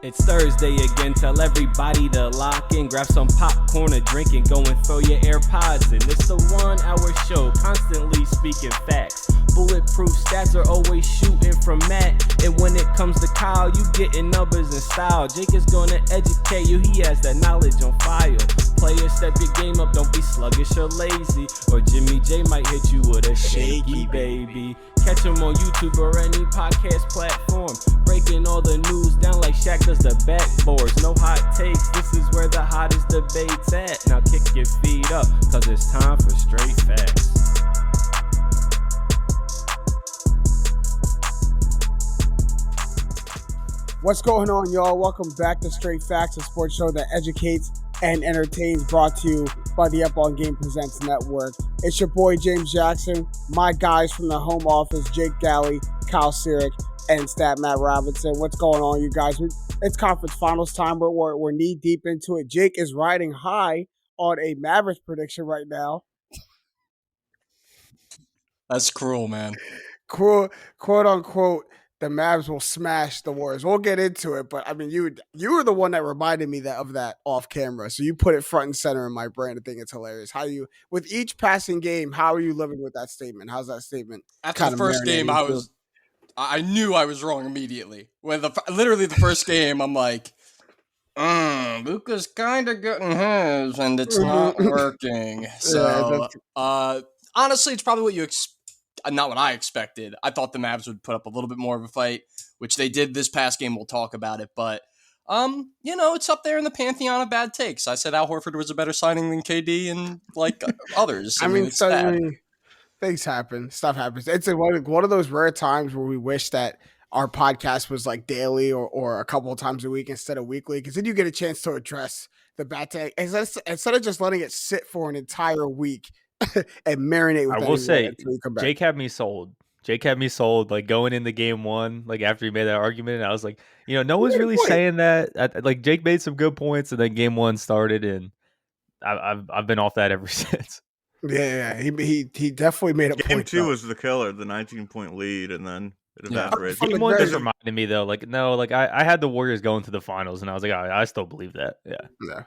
It's Thursday again, tell everybody to lock in, grab some popcorn, a drink, and go and throw your AirPods in. It's the 1 hour show, constantly speaking facts. Bulletproof stats are always shooting from Matt. And when it comes to Kyle, you getting numbers and style. Jake is gonna educate you, he has that knowledge on file. Players, step your game up, don't be sluggish or lazy. Or Jimmy J might hit you with a shaky baby. Catch him on YouTube or any podcast platform. Breaking all the news down like Shaq does the backboards. No hot takes, this is where the hottest debate's at. Now kick your feet up, cause it's time for straight facts. What's going on, y'all? Welcome back to Straight Facts, a sports show that educates and entertains, brought to you by the Up On Game Presents Network. It's your boy, James Jackson, my guys from the home office, Jake Galley, Kyle Sirik, and Stat Matt Robinson. What's going on, you guys? It's conference finals time. We're knee-deep into it. Jake is riding high on a Mavericks prediction right now. That's cruel, man. Quote unquote, the Mavs will smash the Warriors. We'll get into it, but I mean, you were the one that reminded me of that off camera. So you put it front and center in my brain. I think it's hilarious. With each passing game, how are you living with that statement? How's that statement? After the first game, I knew I was wrong immediately. When literally the first game, I'm like, Luka's kind of getting his, and it's not working. So, honestly, it's probably what you not what I expected. I thought the Mavs would put up a little bit more of a fight, which they did this past game. We'll talk about it, but it's up there in the pantheon of bad takes. I said Al Horford was a better signing than KD and like others. Things happen. Stuff happens. It's one of those rare times where we wish that our podcast was like daily or a couple of times a week instead of weekly, because then you get a chance to address the bad take instead of just letting it sit for an entire week and marinate with. I will say, Jake had me sold. Like going into game one, like after he made that argument, and I was like, no one's really saying that. Like Jake made some good points, and then game one started, and I've been off that ever since. Yeah, he definitely made a point. Game two was the killer, the 19-point lead, and then it evaporated. Game one just reminded me though, I had the Warriors going to the finals, and I was like, I still believe that. Yeah.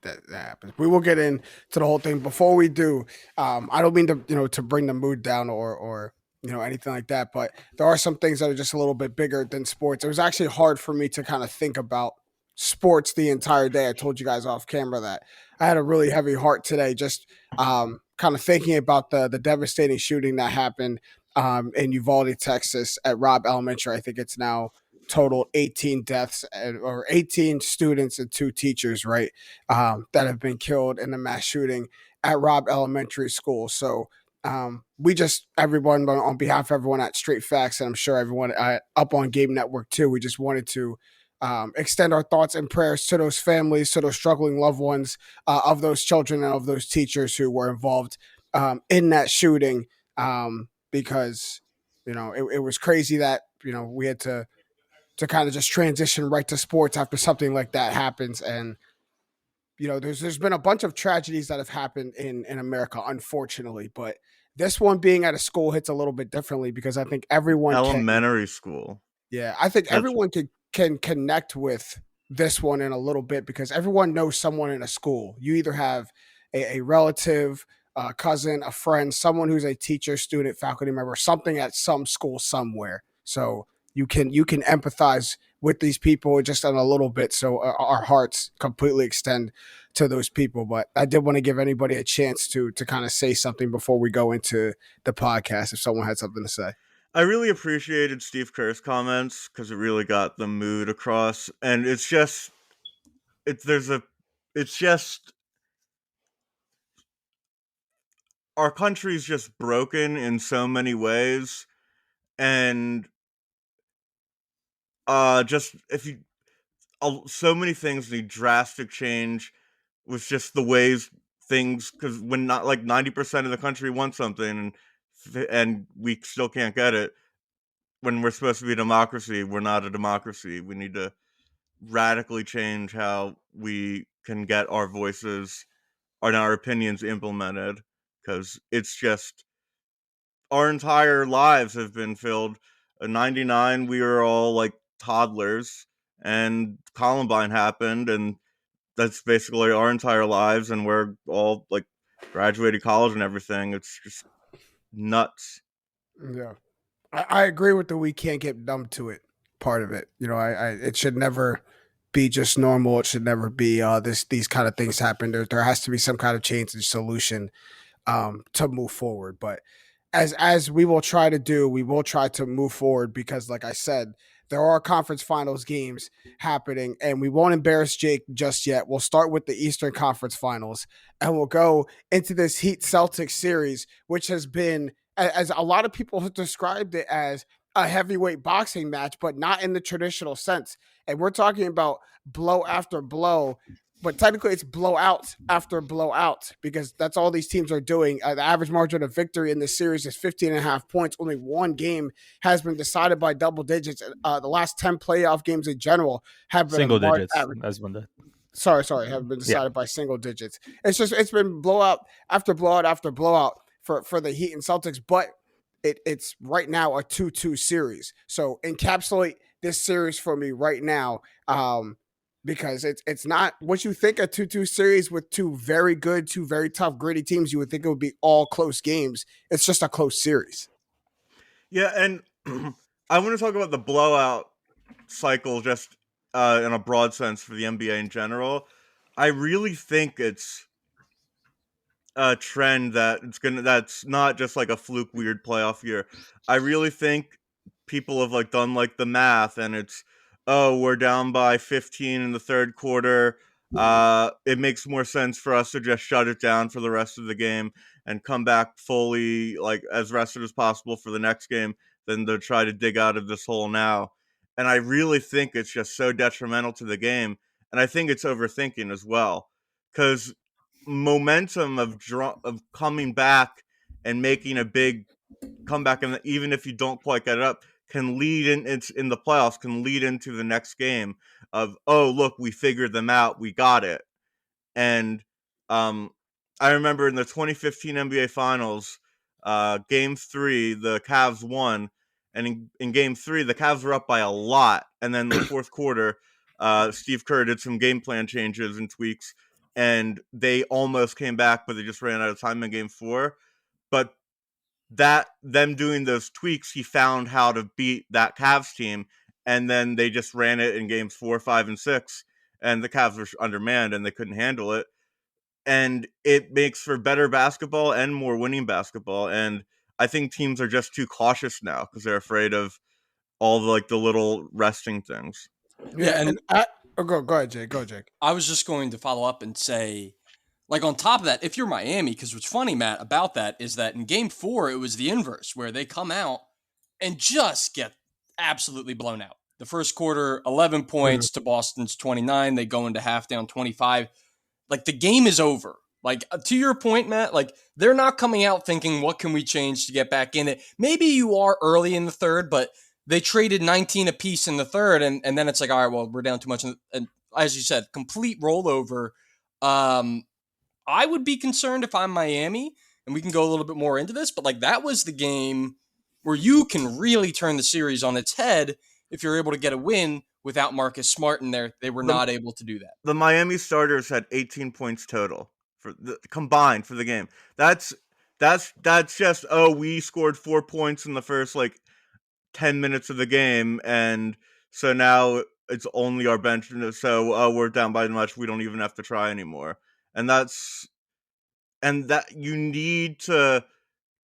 That happens. We will get into the whole thing. Before we do, I don't mean to bring the mood down or anything like that, but there are some things that are just a little bit bigger than sports. It was actually hard for me to kind of think about sports the entire day. I told you guys off camera that I had a really heavy heart today, just kind of thinking about the devastating shooting that happened in Uvalde, Texas at Robb Elementary. I think it's now total 18 deaths or 18 students and 2 teachers, right, that have been killed in the mass shooting at Robb Elementary School. So everyone, on behalf of everyone at Straight Facts, and I'm sure everyone up on Game Network too, we just wanted to extend our thoughts and prayers to those families, to those struggling loved ones of those children and of those teachers who were involved in that shooting, because it was crazy that we had to kind of just transition right to sports after something like that happens. And, there's been a bunch of tragedies that have happened in America, unfortunately, but this one being at a school hits a little bit differently because I think everyone elementary school. Yeah. I think everyone can connect with this one in a little bit because everyone knows someone in a school. You either have a relative, a cousin, a friend, someone who's a teacher, student, faculty member, something at some school somewhere. So you can empathize with these people just in a little bit. So our hearts completely extend to those people. But I did want to give anybody a chance to kind of say something before we go into the podcast, if someone had something to say. I really appreciated Steve Kerr's comments because it really got the mood across. And it's just our country's just broken in so many ways. And so many things need drastic change with just the ways things, because when not like 90% of the country wants something and we still can't get it, when we're supposed to be a democracy, we're not a democracy. We need to radically change how we can get our voices and our opinions implemented, because it's just our entire lives have been filled. In 99, we were all like toddlers, and Columbine happened, and that's basically our entire lives, and we're all like graduated college and everything. It's just nuts. Yeah. I agree with the we can't get numb to it part of it. It should never be just normal. It should never be these kind of things happen. There has to be some kind of change and solution to move forward. But as we will try to do, we will try to move forward because, like I said, there are conference finals games happening, and we won't embarrass Jake just yet. We'll start with the Eastern Conference Finals, and we'll go into this Heat Celtics series, which has been, as a lot of people have described it, as a heavyweight boxing match, but not in the traditional sense. And we're talking about blow after blow, but technically it's blowout after blowout because that's all these teams are doing. The average margin of victory in this series is 15.5 points. Only one game has been decided by double digits. The last 10 playoff games in general have been single digits. That's one that. Sorry, have been decided by single digits. It's been blowout after blowout after blowout for the Heat and Celtics, but it's right now a 2-2 series. So encapsulate this series for me right now. Because it's not what you think a 2-2 series with two very good, two very tough, gritty teams. You would think it would be all close games. It's just a close series. Yeah, and I want to talk about the blowout cycle just in a broad sense for the NBA in general. I really think it's a trend that's not just like a fluke weird playoff year. I really think people have like done like the math, and it's, oh, we're down by 15 in the third quarter. It makes more sense for us to just shut it down for the rest of the game and come back fully, like, as rested as possible for the next game than to try to dig out of this hole now. And I really think it's just so detrimental to the game. And I think it's overthinking as well. Because momentum of coming back and making a big comeback, and even if you don't quite get it up, can lead in the playoffs, can lead into the next game of, oh, look, we figured them out, we got it. And I remember in the 2015 NBA Finals, Game 3, the Cavs won, and in Game 3, the Cavs were up by a lot. And then the fourth quarter, Steve Kerr did some game plan changes and tweaks, and they almost came back, but they just ran out of time in Game 4. But them doing those tweaks, he found how to beat that Cavs team, and then they just ran it in games 4, 5, and 6, and the Cavs were undermanned and they couldn't handle it. And it makes for better basketball and more winning basketball. And I think teams are just too cautious now because they're afraid of all the little resting things. Yeah, and go ahead, Jake. Go, Jake. I was just going to follow up and say, like, on top of that, if you're Miami, because what's funny, Matt, about that is that in Game 4, it was the inverse, where they come out and just get absolutely blown out. The first quarter, 11 points to Boston's 29. They go into half down 25. Like, the game is over. Like, to your point, Matt, like, they're not coming out thinking, what can we change to get back in it? Maybe you are early in the third, but they traded 19 apiece in the third, and then it's like, all right, well, we're down too much. And as you said, complete rollover. I would be concerned if I'm Miami, and we can go a little bit more into this, but like that was the game where you can really turn the series on its head if you're able to get a win without Marcus Smart in there. They were not able to do that. The Miami starters had 18 points total combined for the game. That's just, oh, we scored 4 points in the first 10 minutes of the game, and so now it's only our bench, so we're down by much, we don't even have to try anymore. And that you need to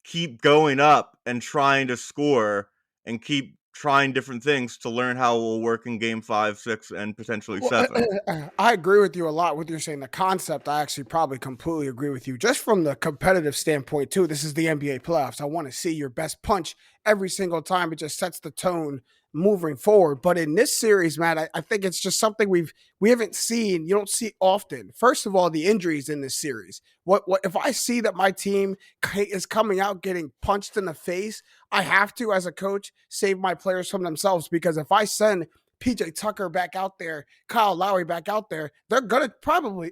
keep going up and trying to score and keep trying different things to learn how it will work in Game 5, 6, and potentially 7. I agree with you a lot with you're saying. The concept, I actually probably completely agree with you. Just from the competitive standpoint, too, this is the NBA playoffs. I want to see your best punch every single time. It just sets the tone moving forward. But in this series, Matt, I think it's just something we haven't seen. You don't see often. First of all, the injuries in this series. What if I see that my team is coming out getting punched in the face, I have to, as a coach, save my players from themselves, because if I send PJ Tucker back out there, Kyle Lowry back out there, they're gonna probably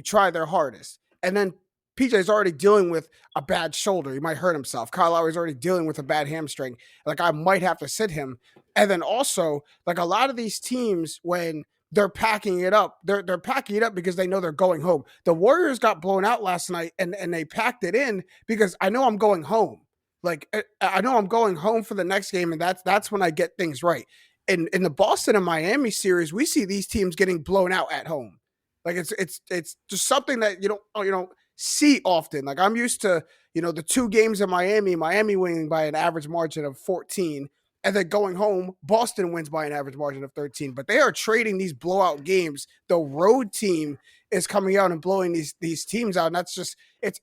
try their hardest. And then PJ's already dealing with a bad shoulder. He might hurt himself. Kyle Lowry's already dealing with a bad hamstring. Like, I might have to sit him. And then also, like a lot of these teams, when they're packing it up, they're packing it up because they know they're going home. The Warriors got blown out last night, and they packed it in because I know I'm going home. Like I know I'm going home for the next game, and that's when I get things right. In the Boston and Miami series, we see these teams getting blown out at home. Like it's just something that you don't see often. Like I'm used to the 2 games in Miami winning by an average margin of 14, and then going home, Boston wins by an average margin of 13. But they are trading these blowout games. The road team is coming out and blowing these teams out, and that's just it's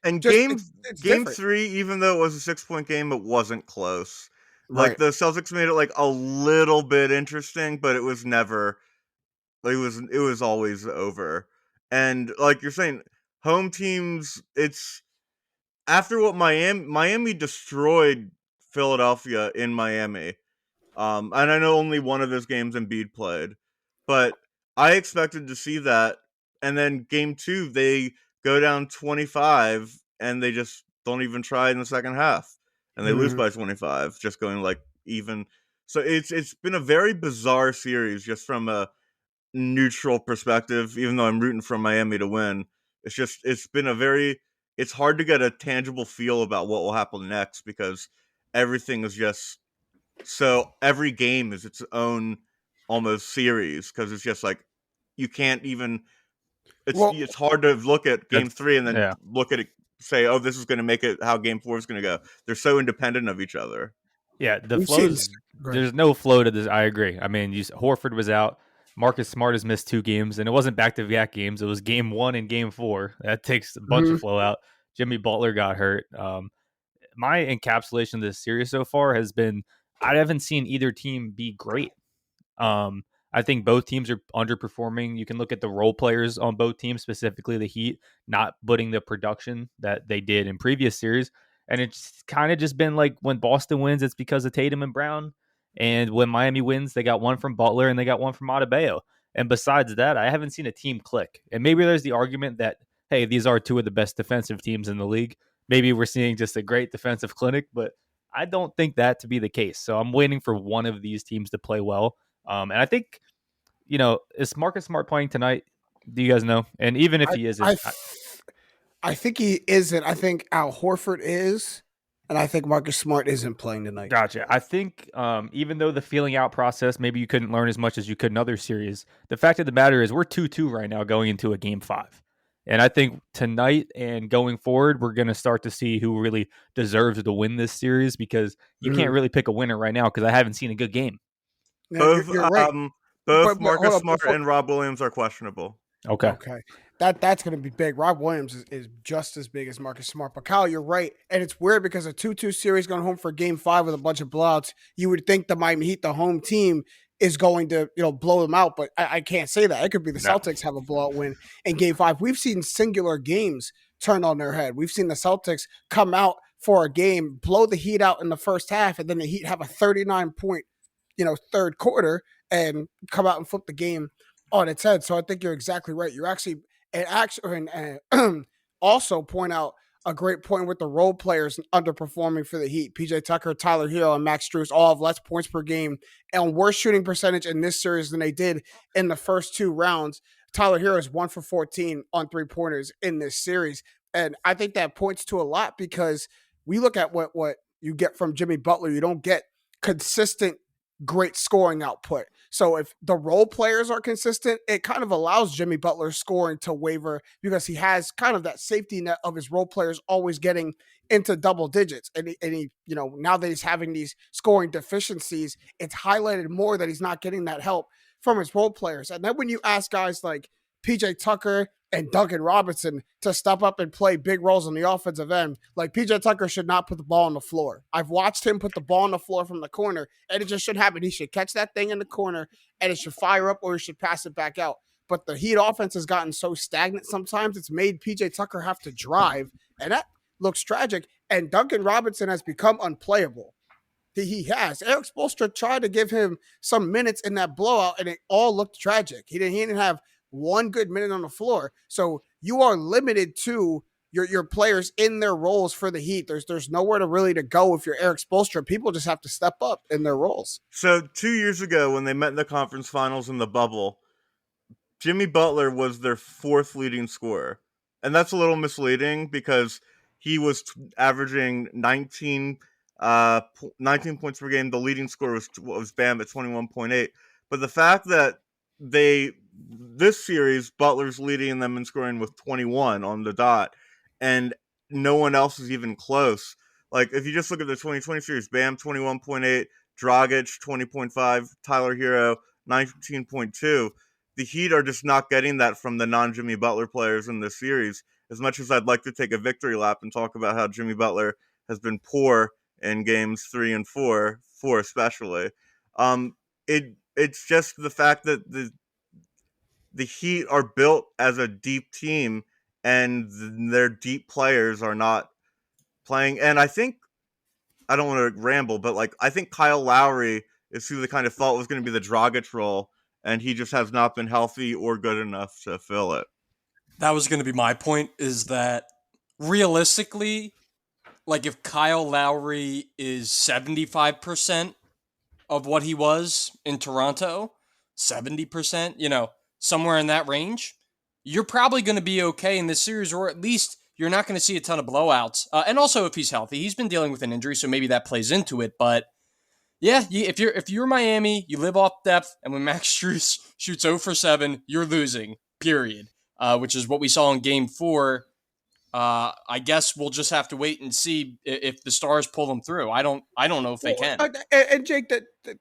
And just game different. 3, even though it was a 6-point game, it wasn't close. Like Right. the Celtics made it like a little bit interesting, but it was never. It was always over. And like you're saying, home teams. It's after what Miami destroyed Philadelphia in Miami. And I know only one of those games Embiid played, but I expected to see that. And then game 2, they go down 25, and they just don't even try in the second half, and they lose by 25, just going like even. So it's been a very bizarre series, just from a neutral perspective. Even though I'm rooting for Miami to win, it's hard to get a tangible feel about what will happen next, because everything is just so every game is its own almost series, because it's just like you can't even. It's hard to look at game 3 and then look at it, say, oh, this is going to make it how game 4 is going to go. They're so independent of each other. Yeah, the flows. There's no flow to this. I agree. I mean, Horford was out. Marcus Smart has missed 2 games, and it wasn't back-to-back games. It was game 1 and game 4. That takes a bunch of flow out. Jimmy Butler got hurt. My encapsulation of this series so far has been I haven't seen either team be great. I think both teams are underperforming. You can look at the role players on both teams, specifically the Heat, not putting the production that they did in previous series. And it's kind of just been like when Boston wins, it's because of Tatum and Brown. And when Miami wins, they got one from Butler and they got one from Adebayo. And besides that, I haven't seen a team click. And maybe there's the argument that, hey, these are 2 of the best defensive teams in the league. Maybe we're seeing just a great defensive clinic, but I don't think that to be the case. So I'm waiting for one of these teams to play well. And I think, is Marcus Smart playing tonight? Do you guys know? And even if he isn't, I think he isn't. I think Al Horford is, and I think Marcus Smart isn't playing tonight. Gotcha. I think even though the feeling out process, maybe you couldn't learn as much as you could in other series, the fact of the matter is we're 2-2 right now going into a game 5. And I think tonight and going forward, we're going to start to see who really deserves to win this series, because you can't really pick a winner right now because I haven't seen a good game. No, you're right. Both Marcus Smart and Rob Williams are questionable. Okay. That's going to be big. Rob Williams is just as big as Marcus Smart. But Kyle, you're right. And it's weird because a 2-2 series going home for game 5 with a bunch of blowouts, you would think the Miami Heat, the home team, is going to blow them out. But I can't say that. It could be the Celtics have a blowout win in game 5. We've seen singular games turn on their head. We've seen the Celtics come out for a game, blow the Heat out in the first half, and then the Heat have a 39-point third quarter and come out and flip the game on its head. So I think you're exactly right. You're actually also point out a great point with the role players underperforming for the Heat. PJ Tucker, Tyler Hero, and Max Strus all have less points per game and worse shooting percentage in this series than they did in the first 2 rounds. Tyler Hero is 1 for 14 on 3-pointers in this series. And I think that points to a lot, because we look at what you get from Jimmy Butler. You don't get consistent great scoring output. So if the role players are consistent, it kind of allows Jimmy Butler's scoring to waver, because he has kind of that safety net of his role players always getting into double digits. And he now that he's having these scoring deficiencies, it's highlighted more that he's not getting that help from his role players. And then when you ask guys like PJ Tucker and Duncan Robinson to step up and play big roles on the offensive end, like PJ Tucker should not put the ball on the floor. I've watched him put the ball on the floor from the corner, and it just should happen. He should catch that thing in the corner, and it should fire up, or he should pass it back out. But the Heat offense has gotten so stagnant sometimes, it's made PJ Tucker have to drive, and that looks tragic. And Duncan Robinson has become unplayable. He has. Eric Spoelstra tried to give him some minutes in that blowout, and it all looked tragic. He didn't have one good minute on the floor. So you are limited to your players in their roles for the Heat. There's nowhere to go if you're Eric Spoelstra. People just have to step up in their roles. So 2 years ago, when they met in the conference finals in the bubble, Jimmy Butler was their fourth leading scorer. And that's a little misleading because he was averaging 19 points per game. The leading scorer was Bam at 21.8. But the fact that this series, Butler's leading them in scoring with 21 on the dot, and no one else is even close. Like, if you just look at the 2020 series, Bam 21.8, Dragic 20.5, Tyler Hero 19.2. The Heat are just not getting that from the non-Jimmy Butler players in this series. As much as I'd like to take a victory lap and talk about how Jimmy Butler has been poor in games 3 and 4 especially, it's just the fact that the Heat are built as a deep team, and their deep players are not playing. And I think, I don't want to ramble, but like, I think Kyle Lowry is who they kind of thought was going to be the Dragic role, and he just has not been healthy or good enough to fill it. That was going to be my point, is that realistically, like, if Kyle Lowry is 75% of what he was in Toronto, 70%, somewhere in that range, you're probably going to be okay in this series, or at least you're not going to see a ton of blowouts. And also, if he's healthy, he's been dealing with an injury, so maybe that plays into it. But yeah, if you're Miami, you live off depth, and when Max Strus shoots 0 for 7, you're losing. Period. Which is what we saw in Game 4. I guess we'll just have to wait and see if the Stars pull them through. I don't know if they can. And Jake,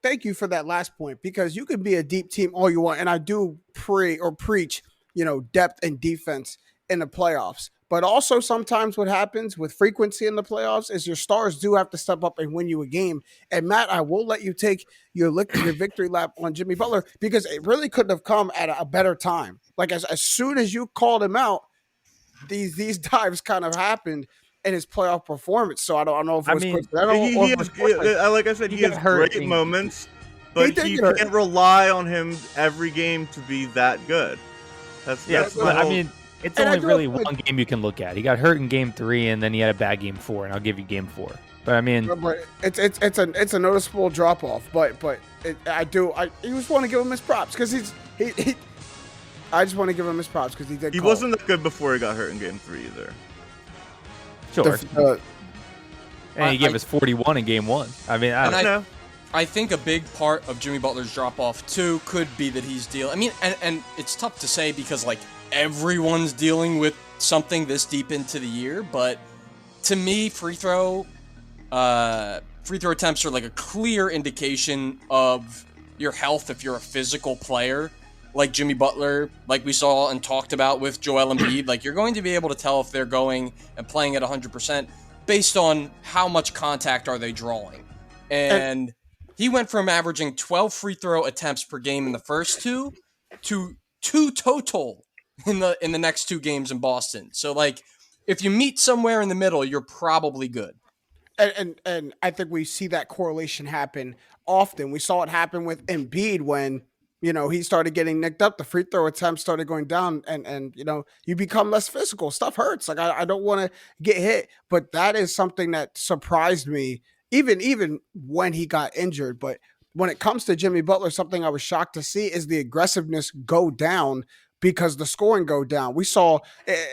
thank you for that last point, because you can be a deep team all you want, and I do preach, depth and defense in the playoffs. But also sometimes what happens with frequency in the playoffs is your stars do have to step up and win you a game. And Matt, I will let you take your victory lap on Jimmy Butler, because it really couldn't have come at a better time. Like as soon as you called him out, these dives kind of happened in his playoff performance. So I don't know if it was like I said, he has great moments, but you can't rely on him every game to be that good. It's only really one game you can look at. He got hurt in Game 3, and then he had a bad Game 4, and I'll give you Game 4. But it's a noticeable drop off. But I just want to give him his props, because I just want to give him his props because he did. He wasn't that good before he got hurt in Game 3 either. Sure. And he gave us 41 in Game 1. I mean, I don't know. I think a big part of Jimmy Butler's drop off too could be that he's dealing. I mean, and it's tough to say because like everyone's dealing with something this deep into the year. But to me, free throw attempts are like a clear indication of your health if you're a physical player. Like Jimmy Butler, like we saw and talked about with Joel Embiid, like you're going to be able to tell if they're going and playing at 100% based on how much contact are they drawing. And he went from averaging 12 free throw attempts per game in the first two to 2 total in the next 2 games in Boston. So like if you meet somewhere in the middle, you're probably good. And I think we see that correlation happen often. We saw it happen with Embiid when he started getting nicked up. The free throw attempts started going down, and you become less physical. Stuff hurts. Like I don't want to get hit, but that is something that surprised me, even when he got injured. But when it comes to Jimmy Butler, something I was shocked to see is the aggressiveness go down because the scoring go down. We saw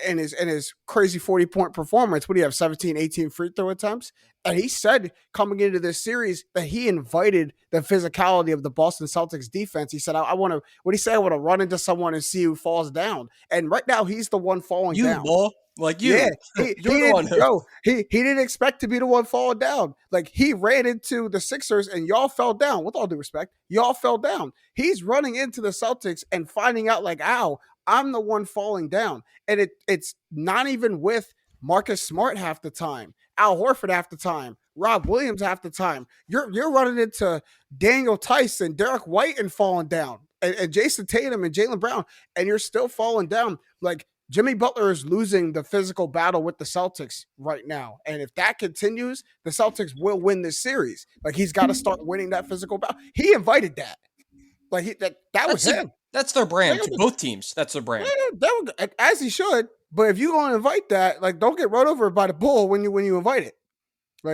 in his crazy 40-point performance, what do you have, 17, 18 free throw attempts? And he said coming into this series that he invited the physicality of the Boston Celtics defense. He said, I want to, what he said, I want to run into someone and see who falls down. And right now he's the one falling down. Ball. Like you. Yeah, he didn't expect to be the one falling down. Like he ran into the Sixers and y'all fell down. With all due respect, y'all fell down. He's running into the Celtics and finding out like, ow, I'm the one falling down. And it's not even with Marcus Smart half the time, Al Horford half the time, Rob Williams half the time. You're running into Daniel Tice and Derek White and falling down, and Jason Tatum and Jaylen Brown, and you're still falling down. Like Jimmy Butler is losing the physical battle with the Celtics right now. And if that continues, the Celtics will win this series. Like he's got to start winning that physical battle. He invited that. Like that was him. That's their brand. Both teams. That's their brand. As he should. But if you gonna invite that, like, don't get run over by the bull when you invite it.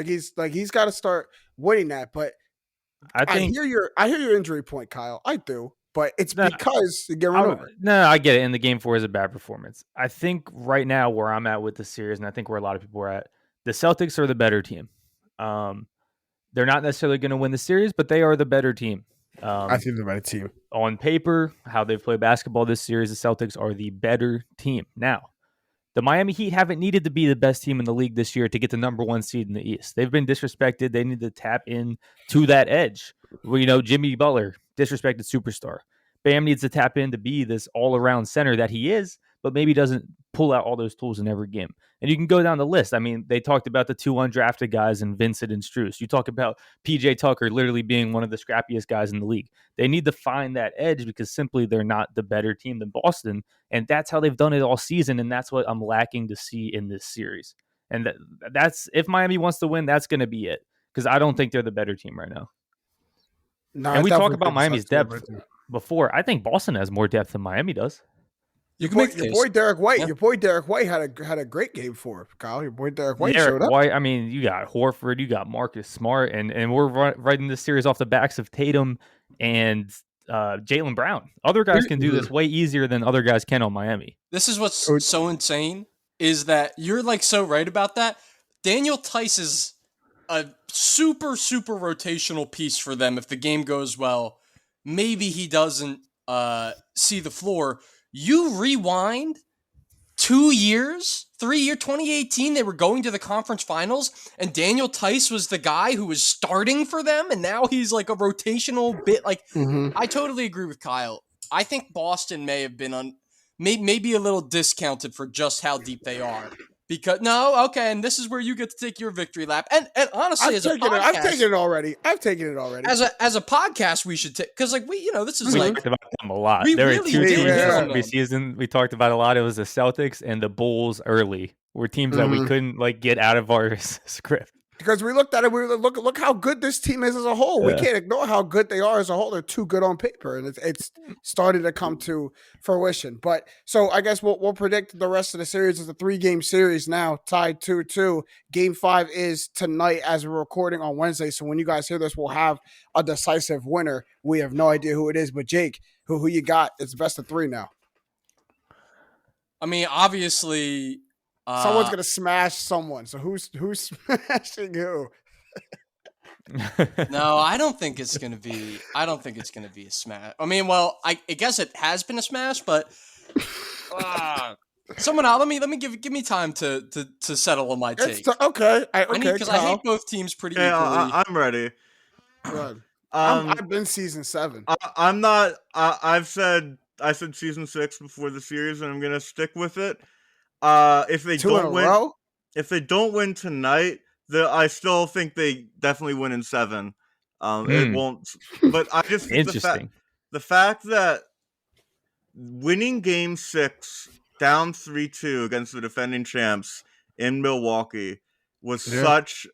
He's got to start winning that. But I hear your injury point, Kyle. I do, but it's because you get run over. No, I get it. And the game 4 is a bad performance. I think right now where I'm at with the series, and I think where a lot of people are at, the Celtics are the better team. They're not necessarily going to win the series, but they are the better team. I think they're the better team. On paper, how they've played basketball this series, the Celtics are the better team. Now, the Miami Heat haven't needed to be the best team in the league this year to get the number 1 seed in the East. They've been disrespected. They need to tap in to that edge. Well, Jimmy Butler, disrespected superstar. Bam needs to tap in to be this all-around center that he is, but maybe doesn't pull out all those tools in every game. And you can go down the list. I mean, they talked about the 2 undrafted guys in Vincent and Strus. You talk about PJ Tucker literally being one of the scrappiest guys in the league. They need to find that edge because simply they're not the better team than Boston. And that's how they've done it all season. And that's what I'm lacking to see in this series. And that's if Miami wants to win, that's going to be it. Because I don't think they're the better team right now. No, and we talk about Miami's depth before. I think Boston has more depth than Miami does. Your boy Derek White. Yeah. Your boy Derek White had a great game for Kyle. Your boy Derek White showed up. I mean, you got Horford, you got Marcus Smart, and we're writing this series off the backs of Tatum and Jaylen Brown. Other guys can do this way easier than other guys can on Miami. This is what's so insane is that you're like so right about that. Daniel Tice is a super, super rotational piece for them if the game goes well. Maybe he doesn't see the floor. You rewind 2 years, 3 years, 2018, they were going to the conference finals, and Daniel Tice was the guy who was starting for them, and now he's like a rotational bit. I totally agree with Kyle. I think Boston may have been maybe a little discounted for just how deep they are. Because and this is where you get to take your victory lap. And honestly, I've taken it already. As a podcast, we should take because this is we talked about them a lot. There were 2 teams this season we talked about a lot. It was the Celtics and the Bulls early. Were teams that we couldn't get out of our script. Because we looked at it, we were like, look how good this team is as a whole. Yeah. We can't ignore how good they are as a whole. They're too good on paper, and it's starting to come to fruition. But so I guess we'll predict the rest of the series. It's a 3-game series now, tied 2-2. Game 5 is tonight as we're recording on Wednesday. So when you guys hear this, we'll have a decisive winner. We have no idea who it is, but Jake, who you got? It's best of 3 now. I mean, obviously. Someone's gonna smash someone. So who's smashing who? No, I don't think it's gonna be. I don't think it's gonna be a smash. I mean, well, I guess it has been a smash, but someone out. Let me give me time to settle on my take. Okay, because I hate both teams pretty equally. I'm ready. Good. I've been season 7. I'm not. I said season 6 before the series, and I'm gonna stick with it. If they don't win tonight, I still think they definitely win in 7. It won't, but I just think the fact that winning Game 6 down 3-2 against the defending champs in Milwaukee was such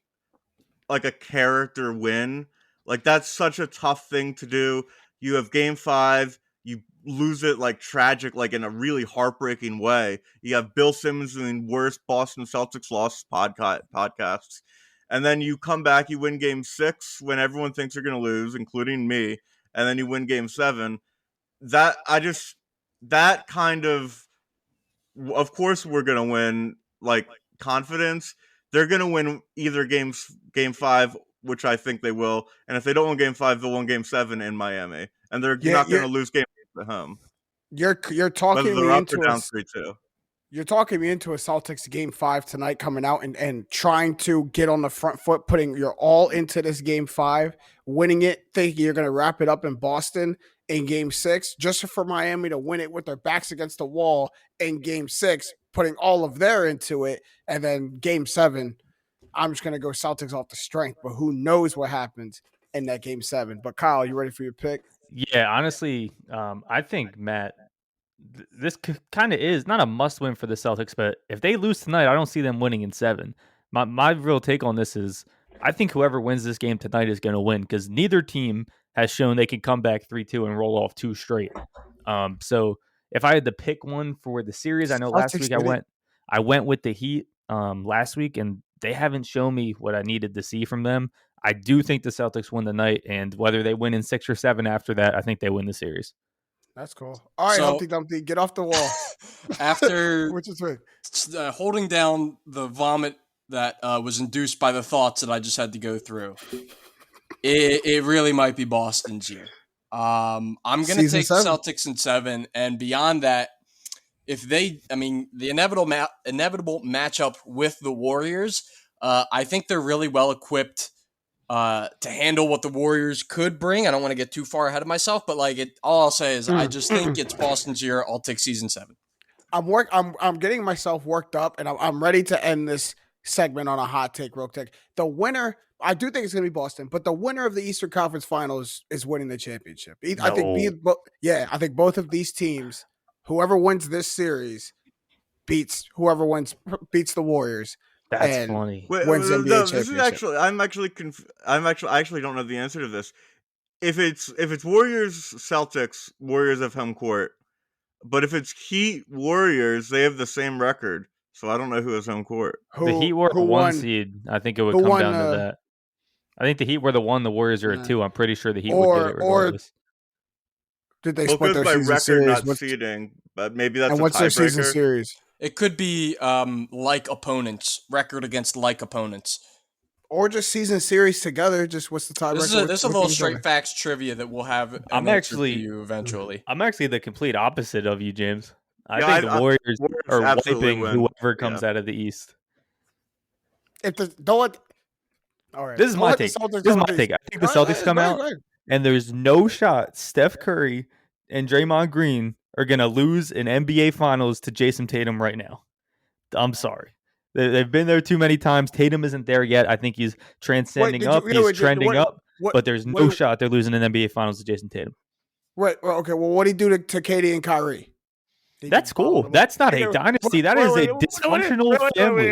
a character win. That's such a tough thing to do. You have Game 5. You lose it tragic, in a really heartbreaking way. You have Bill Simmons doing worst Boston Celtics loss podcasts. And then you come back, you win Game 6 when everyone thinks you're going to lose, including me. And then you win Game 7. That kind of course we're going to win, confidence. They're going to win either Game 5, which I think they will. And if they don't win Game 5, they'll win Game 7 in Miami. And they're not going to lose Game 8 at home. You're talking me into You're talking me into a Celtics Game 5 tonight coming out and trying to get on the front foot, putting your all into this Game 5, winning it, thinking you're going to wrap it up in Boston in Game 6, just for Miami to win it with their backs against the wall in Game 6, putting all of their into it, and then Game 7, I'm just going to go Celtics off the strength, but who knows what happens in that Game 7. But Kyle, you ready for your pick? Yeah, honestly, I think, Matt, this kind of is not a must-win for the Celtics, but if they lose tonight, I don't see them winning in 7. My real take on this is I think whoever wins this game tonight is going to win because neither team has shown they can come back 3-2 and roll off 2 straight. So if I had to pick one for the series, I know last week I went with the Heat last week, and they haven't shown me what I needed to see from them. I do think the Celtics win tonight, and whether they win in 6 or 7 after that, I think they win the series. That's cool. All right, Humpty Dumpty, get off the wall. After which is right. Holding down the vomit that was induced by the thoughts that I just had to go through, it really might be Boston's year. I'm going to take the Celtics in 7, and beyond that, the inevitable matchup with the Warriors, I think they're really well equipped to handle what the Warriors could bring. I don't want to get too far ahead of myself, but all I'll say is I just think it's Boston's year. I'll take season 7. I'm getting myself worked up, and I'm ready to end this segment on a hot take, real quick. The winner, I do think it's going to be Boston, but the winner of the Eastern Conference Finals is winning the championship. I think both of these teams, whoever wins this series, beats the Warriors. That's funny. Wins NBA championship. This is actually, I actually don't know the answer to this. If it's Warriors Celtics, Warriors have home court. But if it's Heat Warriors, they have the same record. So I don't know who has home court. The Heat were a 1 seed. I think it would come down to that. I think the Heat were the 1, the Warriors are a 2. I'm pretty sure the Heat would get it regardless. Did they split their season record, series? not seeding, but maybe that's what's their season series? It could be like opponents, record against like opponents. Or just season series together. Just what's the tiebreaker? There's a little straight facts trivia that we'll have. I'm actually you eventually. I'm actually the complete opposite of you, James. I think the Warriors are wiping whoever comes out of the East. All right. This is my take. I think the Celtics come out, and there's no shot Steph Curry and Draymond Green are going to lose an NBA Finals to Jason Tatum right now. I'm sorry. They've been there too many times. Tatum isn't there yet. I think he's transcending up. He's trending up. But there's no shot they're losing an NBA Finals to Jason Tatum. Right. Okay. Well, what did he do to Katie and Kyrie? That's cool. That's not a dynasty. That is a dysfunctional family.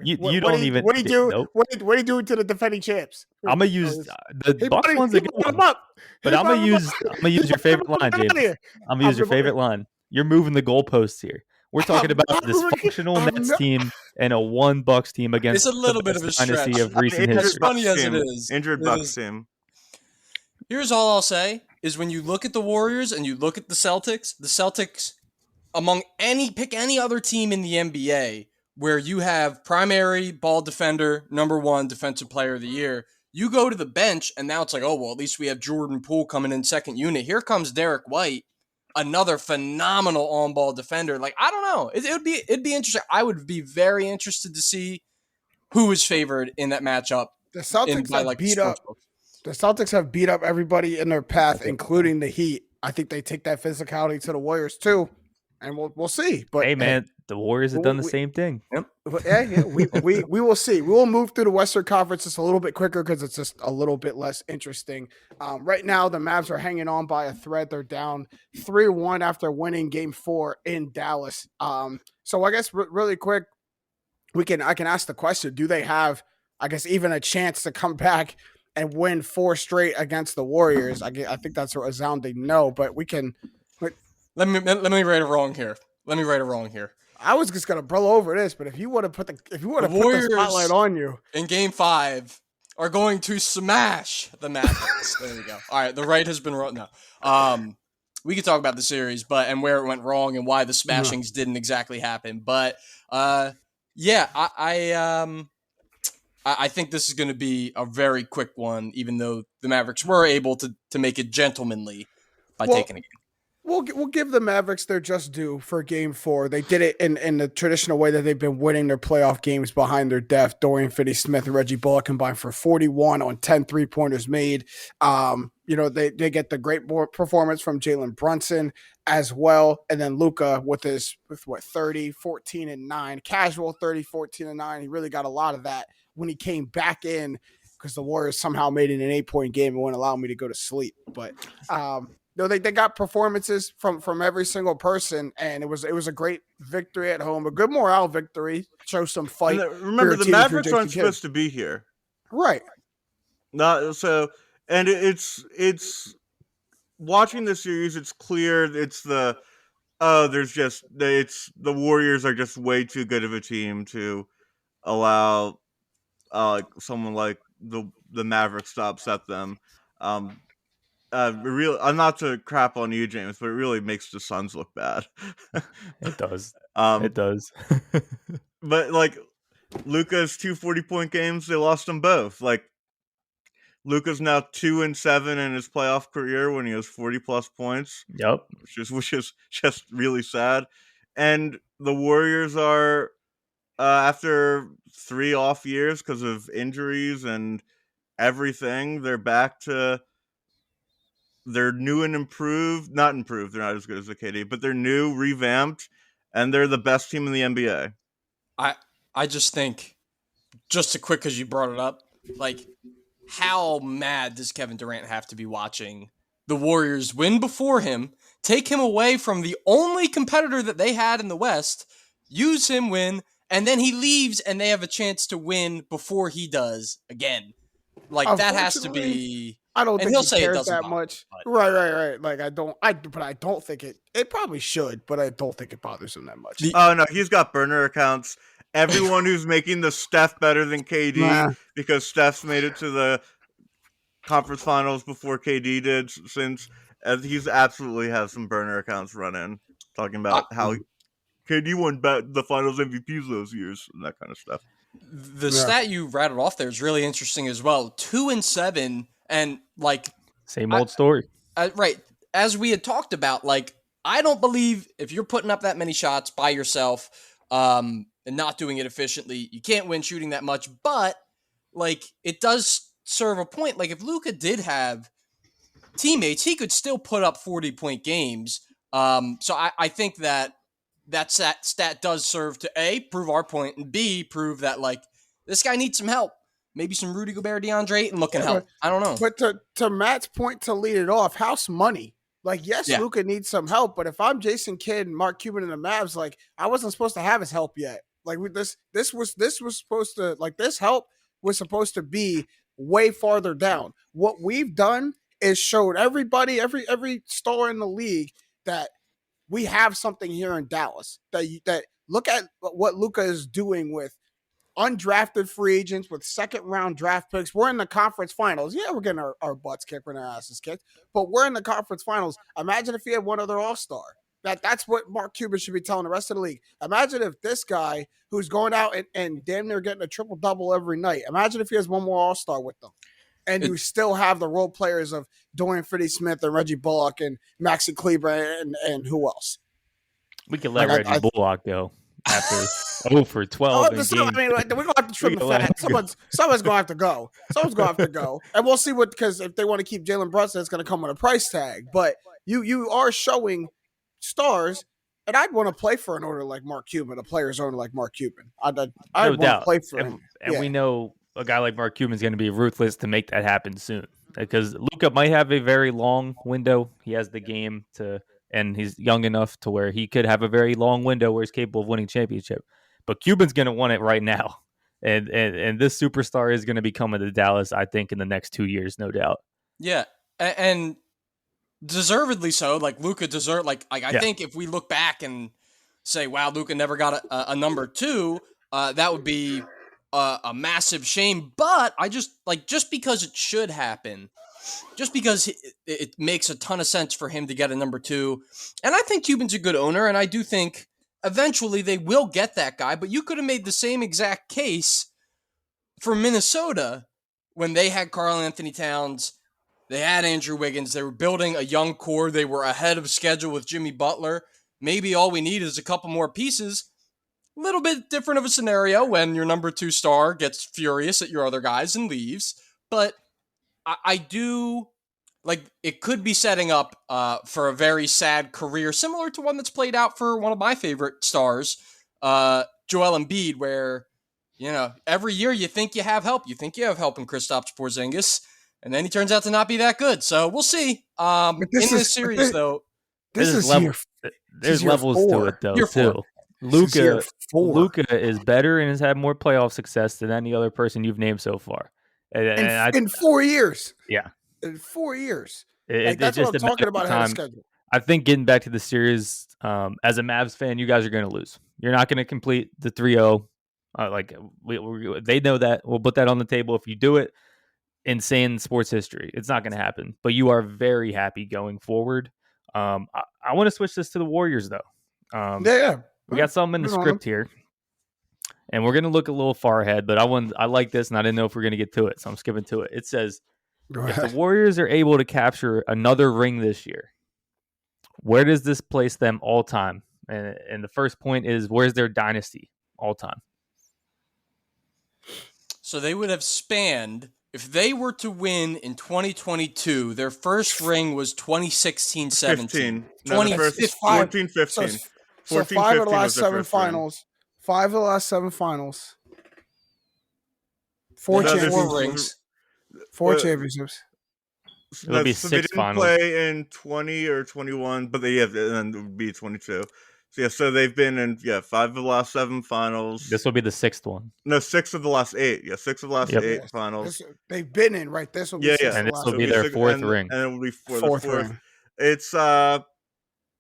You don't even. What do you do? Nope. What do you do to the defending champs? I'm gonna use the Bucks one's a good one. But I'm gonna use your favorite line, James. I'm gonna use your favorite line. You're moving the goalposts here. We're talking about a dysfunctional Nets team and a 1 Bucks team against. It's a little bit of a dynasty of recent history. As funny as it is, injured Bucks team. Here's all I'll say: is when you look at the Warriors and you look at the Celtics. Among pick any other team in the NBA where you have primary ball defender, number 1 defensive player of the year, you go to the bench and now it's like, oh, well, at least we have Jordan Poole coming in second unit. Here comes Derek White, another phenomenal on-ball defender. I don't know. It'd be interesting. I would be very interested to see who is favored in that matchup. The Celtics The Celtics have beat up everybody in their path, including the Heat. I think they take that physicality to the Warriors too. And we'll see. But hey, man, the Warriors have done the same thing. Yep. We will see. We will move through the Western Conference just a little bit quicker because it's just a little bit less interesting. Right now, the Mavs are hanging on by a thread. They're down 3-1 after winning Game 4 in Dallas. So I guess really quick, I can ask the question: do they have, I guess, even a chance to come back and win 4 straight against the Warriors? I think that's a resounding no. But we can. Let me right or wrong here. I was just gonna blow over this, but if you want to put the spotlight on you in Game 5 are going to smash the Mavericks. There you go. All right, the right has been wrong now. We could talk about the series, and where it went wrong and why the smashings didn't exactly happen. But yeah, I think this is going to be a very quick one, even though the Mavericks were able to make it gentlemanly by taking a game. We'll give the Mavericks their just due for Game 4. They did it in the traditional way that they've been winning their playoff games behind their depth. Dorian Finney-Smith and Reggie Bullock combined for 41 on 10 3-pointers made. They get the great performance from Jalen Brunson as well. And then Luka with 30, 14, and 9. Casual 30, 14, and 9. He really got a lot of that when he came back in because the Warriors somehow made it an 8-point game and wouldn't allow me to go to sleep. But no, they got performances from every single person, and it was a great victory at home, a good morale victory. Show some fight. Remember, the Mavericks aren't supposed to be here, right? Not so, and it's watching the series. It's clear. It's the it's the Warriors are just way too good of a team to allow someone like the Mavericks to upset them. I'm not to crap on you, James, but it really makes the Suns look bad. It does. Um, It does. but like Luka's 2 40-point games, they lost them both. Like Luka's now 2-7 in his playoff career when he has 40+ points. Yep. Which is just really sad. And the Warriors are after 3 off years because of injuries and everything, they're new and improved. Not improved, they're not as good as the KD, but they're new, revamped, and they're the best team in the NBA. I just think, just to quick because you brought it up, like, how mad does Kevin Durant have to be watching the Warriors win before him, take him away from the only competitor that they had in the West, use him, win, and then he leaves and they have a chance to win before he does again. Like, that has to be... I don't and think he'll he say it cares doesn't that bother much. him, but- Right. Like I don't think it probably should, but I don't think it bothers him that much. Oh no, he's got burner accounts. Everyone who's making the Steph better than KD Nah. because Steph's made it to the conference finals before KD did, since he's absolutely has some burner accounts running, talking about how KD won the finals MVPs those years and that kind of stuff. The stat you rattled off there is really interesting as well. 2-7, and like Same old story. right, as we had talked about, like, I don't believe if you're putting up that many shots by yourself and not doing it efficiently, you can't win shooting that much. But like, it does serve a point. Like, if Luka did have teammates, he could still put up 40-point games. So I think that stat does serve to A, prove our point, and B, prove that, like, this guy needs some help. Maybe some Rudy Gobert, DeAndre Ayton looking help. I don't know. But to Matt's point, to lead it off, house money. Like, yes, Luka needs some help, but if I'm Jason Kidd and Mark Cuban and the Mavs, like, I wasn't supposed to have his help yet. Like, this was supposed to, like, this help was supposed to be way farther down. What we've done is showed everybody, every star in the league, that we have something here in Dallas. That look at what Luka is doing with undrafted free agents, with second-round draft picks. We're in the conference finals. Yeah, we're getting our butts kicked and our asses kicked, but we're in the conference finals. Imagine if he had one other all-star. That's what Mark Cuban should be telling the rest of the league. Imagine if this guy, who's going out and damn near getting a triple-double every night, imagine if he has one more all-star with them. And you still have the role players of Dorian Finney-Smith and Reggie Bullock and Maxi Kleber and who else? We can let Reggie Bullock go after 0 for 12 in games. I mean, like, we're going to have to trim the fat. Someone's going to have to go. Someone's going to have to go. And we'll see because if they want to keep Jalen Brunson, it's going to come with a price tag. But you are showing stars, and I'd want to play for an owner like Mark Cuban, a player's owner like Mark Cuban. I'd want to play for him. And we know a guy like Mark Cuban is going to be ruthless to make that happen soon, because Luka might have a very long window. He has the game to, and he's young enough to where he could have a very long window where he's capable of winning championship. But Cuban's going to want it right now. And this superstar is going to be coming to Dallas, I think, in the next 2 years, no doubt. Yeah. And deservedly so. Like, Luka deserved, I think if we look back and say, wow, Luka never got a number 2, that would be a massive shame. But I just because it should happen, just because it makes a ton of sense for him to get a number 2. And I think Cuban's a good owner, and I do think eventually they will get that guy. But you could have made the same exact case for Minnesota when they had Karl Anthony Towns, they had Andrew Wiggins, they were building a young core, they were ahead of schedule with Jimmy Butler. Maybe all we need is a couple more pieces. A little bit different of a scenario when your number 2 star gets furious at your other guys and leaves. But I do, like, it could be setting up for a very sad career, similar to one that's played out for one of my favorite stars, Joel Embiid, where, you know, every year you think you have help. You think you have help in Kristaps Porzingis, and then he turns out to not be that good. So we'll see. In this series, though, there's levels to it, though, too. Luka is better and has had more playoff success than any other person you've named so far. in 4 years. Yeah. In 4 years. It's That's what just I'm talking about ahead of schedule. I think getting back to the series, as a Mavs fan, you guys are going to lose. You're not going to complete the 3-0. They know that. We'll put that on the table. If you do it, insane sports history. It's not going to happen. But you are very happy going forward. I want to switch this to the Warriors, though. Yeah. We got something in the script here. And we're going to look a little far ahead, but I like this, and I didn't know if we're going to get to it, so I'm skipping to it. It says, if the Warriors are able to capture another ring this year, where does this place them all time? And the first point is, where's their dynasty all time? So they would have spanned, if they were to win in 2022, their first ring was 2016-17. 14-15. So 5 of the last 7 finals. 5 of the last 7 finals. 4 championships. 4 championships. It'll be so 6 they didn't finals. play in 20 or 21, but and then it would be 22. So they've been in 5 of the last 7 finals. This will be the 6th one. No, 6 of the last 8. 6 of the last 8 finals. They've been in, right? This will be 6 and this will be their 4th ring. And it will be the 4th ring. It's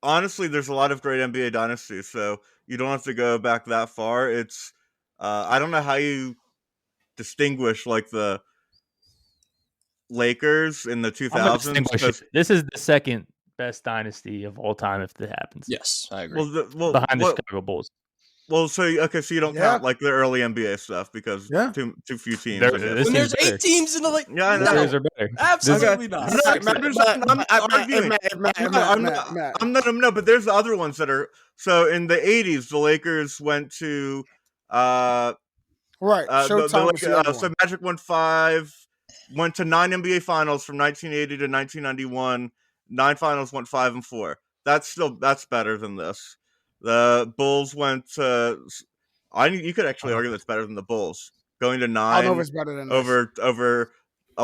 honestly, there's a lot of great NBA dynasties, so you don't have to go back that far. It's I don't know how you distinguish like the Lakers in the 2000s. This is the second best dynasty of all time if that happens. Yes, I agree. Behind the Chicago Bulls. Well, so you don't count like the early NBA stuff because too few teams. When there's 8 teams in the league, I know. The Warriors are better. Absolutely not. No, but there's the other ones that are. So in the 80s, the Lakers went to right. So Magic won 5, went to 9 NBA finals from 1980 to 1991. 9 finals, went 5 and 4. That's better than this. The Bulls went to. You could actually argue that's better than the Bulls. Going to 9. I don't know if it's better than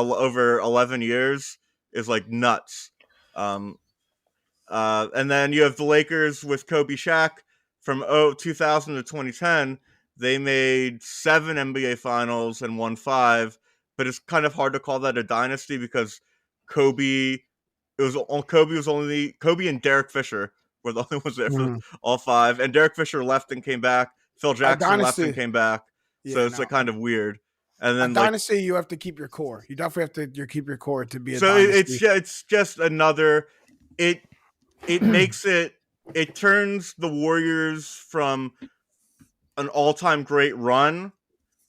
over 11 years is like nuts. And then you have the Lakers with Kobe, Shaq from 2000 to 2010. They made 7 NBA finals and won 5, but it's kind of hard to call that a dynasty because Kobe and Derek Fisher were the only ones there for all 5, and Derek Fisher left and came back. Phil Jackson left and came back, so it's kind of weird. And then dynasty, you have to keep your core. You definitely have to keep your core to be a dynasty. So it's just another. It makes it. It turns the Warriors from an all-time great run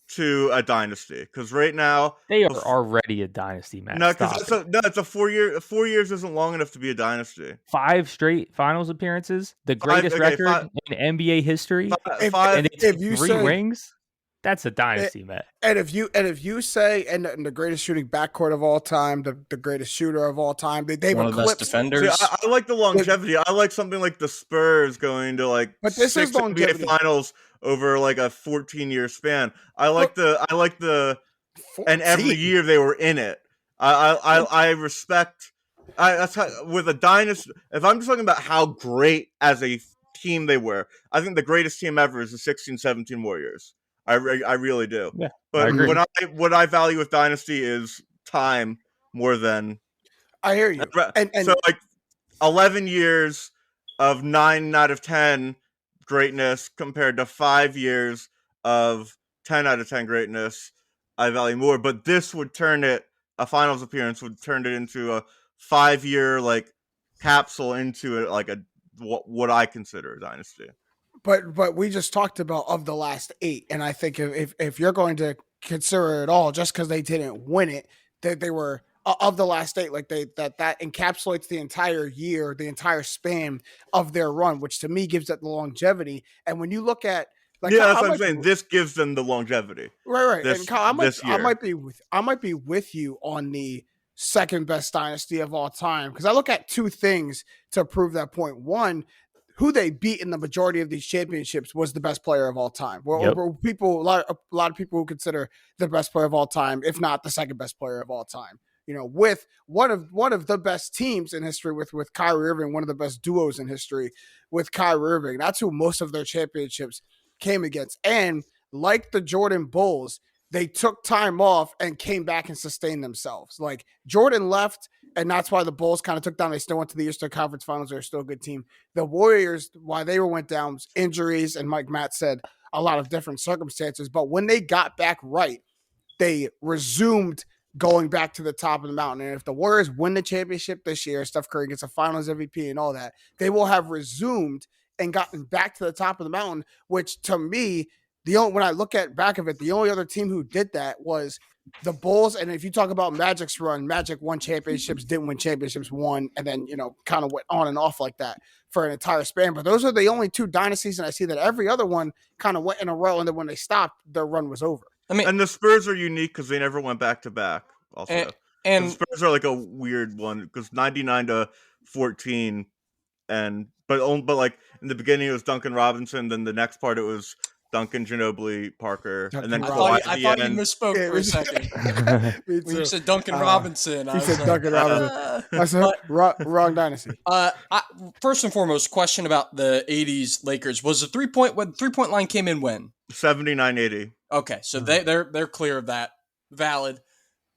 to a dynasty, because right now they are already a dynasty, man. No, because it's a 4 year. 4 years isn't long enough to be a dynasty. 5 straight finals appearances, the greatest record in NBA history. And if you 3 rings, that's a dynasty, man. And if you say the greatest shooting backcourt of all time, the greatest shooter of all time, they've one of the best defenders. See, I like the longevity. I like something like the Spurs going to like 6 NBA finals over like a 14-year span. I like the and every year they were in it. I respect. That's how, with a dynasty. If I'm just talking about how great as a team they were, I think the greatest team ever is the 16-17 Warriors. I really do. Yeah, but what I value with dynasty is time more than. I hear you. And so like 11 years of 9 out of 10 greatness compared to 5 years of 10 out of 10 greatness, I value more. But this would turn it, a finals appearance would turn it into a 5-year like capsule into it, like what I consider a dynasty. But we just talked about of the last 8, and I think if you're going to consider it all, just because they didn't win it, that they were of the last 8, like that encapsulates the entire year, the entire span of their run, which to me gives it the longevity. And when you look at that's what I'm saying. This gives them the longevity, right? And Kyle, I might be with you on the second best dynasty of all time, because I look at 2 things to prove that point. One, who they beat in the majority of these championships was the best player of all time. A lot of people who consider the best player of all time, if not the second best player of all time. You know, with one of the best teams in history, with Kyrie Irving, one of the best duos in history with Kyrie Irving. That's who most of their championships came against. And like the Jordan Bulls, they took time off and came back and sustained themselves. Like Jordan left, and that's why the Bulls kind of took down. They still went to the Eastern Conference Finals. They're still a good team. The Warriors, why they went down, was injuries, and like Matt said, a lot of different circumstances. But when they got back right, they resumed going back to the top of the mountain. And if the Warriors win the championship this year, Steph Curry gets a Finals MVP and all that, they will have resumed and gotten back to the top of the mountain, which to me, when I look at back of it, the only other team who did that was the Bulls. And if you talk about Magic's run, Magic won championships, didn't win championships, won, and then, kind of went on and off like that for an entire span. But those are the only two dynasties, and I see that every other one kind of went in a row, and then when they stopped, their run was over. And the Spurs are unique because they never went back to back. Also, and the Spurs are like a weird one because 99-14, but like in the beginning it was Duncan Robinson, then the next part it was Duncan, Ginobili, Parker, and then I thought you misspoke for a second. When you said Duncan Robinson, he said Duncan Robinson. I said wrong dynasty. First and foremost, question about the '80s Lakers: was the 3-point line came in when? 79-80. Okay, so they're clear of that. Valid.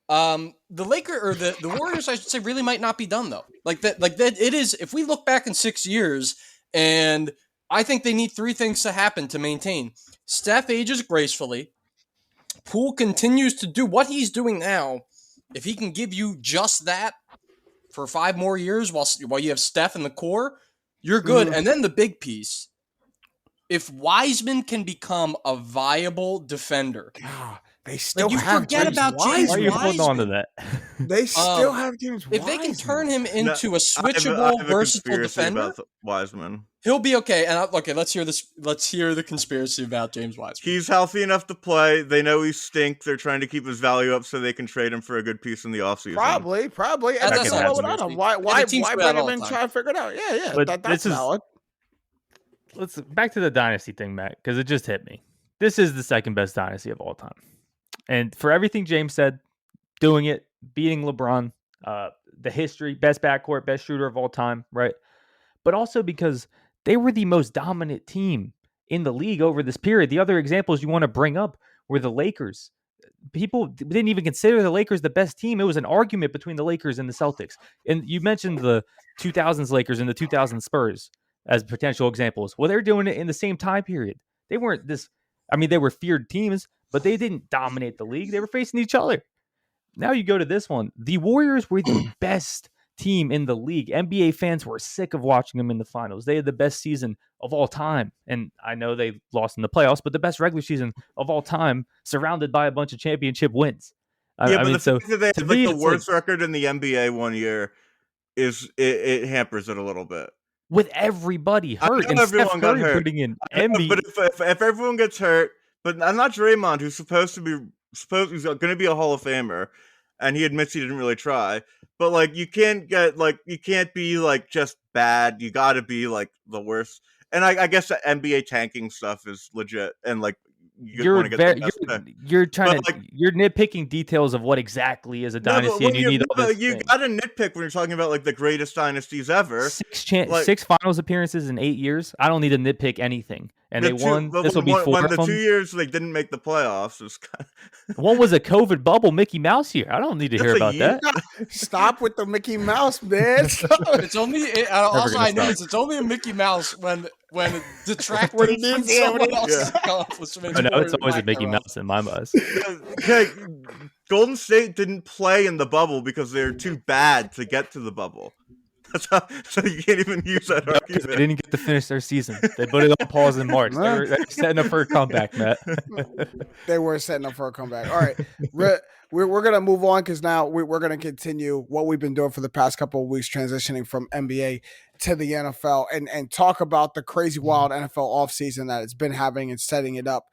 The Warriors, I should say, really might not be done though. Like that it is. If we look back in 6 years, and I think they need three things to happen to maintain. Steph ages gracefully. Poole continues to do what he's doing now. If he can give you just that for 5 more years while you have Steph in the core, you're good. And then the big piece, if Wiseman can become a viable defender. They still you have forget James about James Why are you Wiseman. holding on to that? They still have James If Wiseman. they can turn him into a I switchable, have versatile conspiracy defender, about Wiseman. he'll be okay. And let's hear this. Let's hear the conspiracy about James Wiseman. He's healthy enough to play. They know he stinks. They're trying to keep his value up so they can trade him for a good piece in the offseason. Probably. And That's that's not without him. conspiracy. Why teams bring do that all him in the and time. try to figure it out? Yeah. But That's valid. Let's back to the dynasty thing, Matt, because it just hit me. This is the second best dynasty of all time. And for everything James said, doing it, beating LeBron, the history, best backcourt, best shooter of all time, right? But also because they were the most dominant team in the league over this period. The other examples you want to bring up were the Lakers. People didn't even consider the Lakers the best team. It was an argument between the Lakers and the Celtics. And you mentioned the 2000s Lakers and the 2000 Spurs as potential examples. Well, they're doing it in the same time period. They weren't they were feared teams, but they didn't dominate the league. They were facing each other. Now you go to this one. The Warriors were the best team in the league. NBA fans were sick of watching them in the finals. They had the best season of all time. And I know they lost in the playoffs, but the best regular season of all time, surrounded by a bunch of championship wins. But the fact that they had the worst record in the NBA one year it hampers it a little bit. With everybody hurt, I and know everyone Steph got Curry hurt. putting in NBA. But if everyone gets hurt, but I'm not Draymond, who's he's going to be a Hall of Famer, and he admits he didn't really try. But like, you can't be like just bad. You got to be like the worst. And I guess the NBA tanking stuff is legit, and like you're nitpicking details of what exactly is a dynasty, and you need all this. You got to nitpick when you're talking about like the greatest dynasties ever. 6 finals appearances in 8 years. I don't need to nitpick anything. And they won. This will be 4 when of the them. 2 years they didn't make the playoffs. One was a COVID bubble Mickey Mouse year. I don't need to hear about that. Stop with the Mickey Mouse, man. It's only it's only a Mickey Mouse when it detracts from someone else's accomplishments. I know it's always a Mickey Mouse in my mind. Okay, Golden State didn't play in the bubble because they're too bad to get to the bubble. So you can't even use that argument. They didn't get to finish their season. They put it on pause in March. They were setting up for a comeback, Matt. They were setting up for a comeback. All right. We're going to move on because now we're going to continue what we've been doing for the past couple of weeks, transitioning from NBA to the NFL and talk about the crazy wild NFL offseason that it's been having and setting it up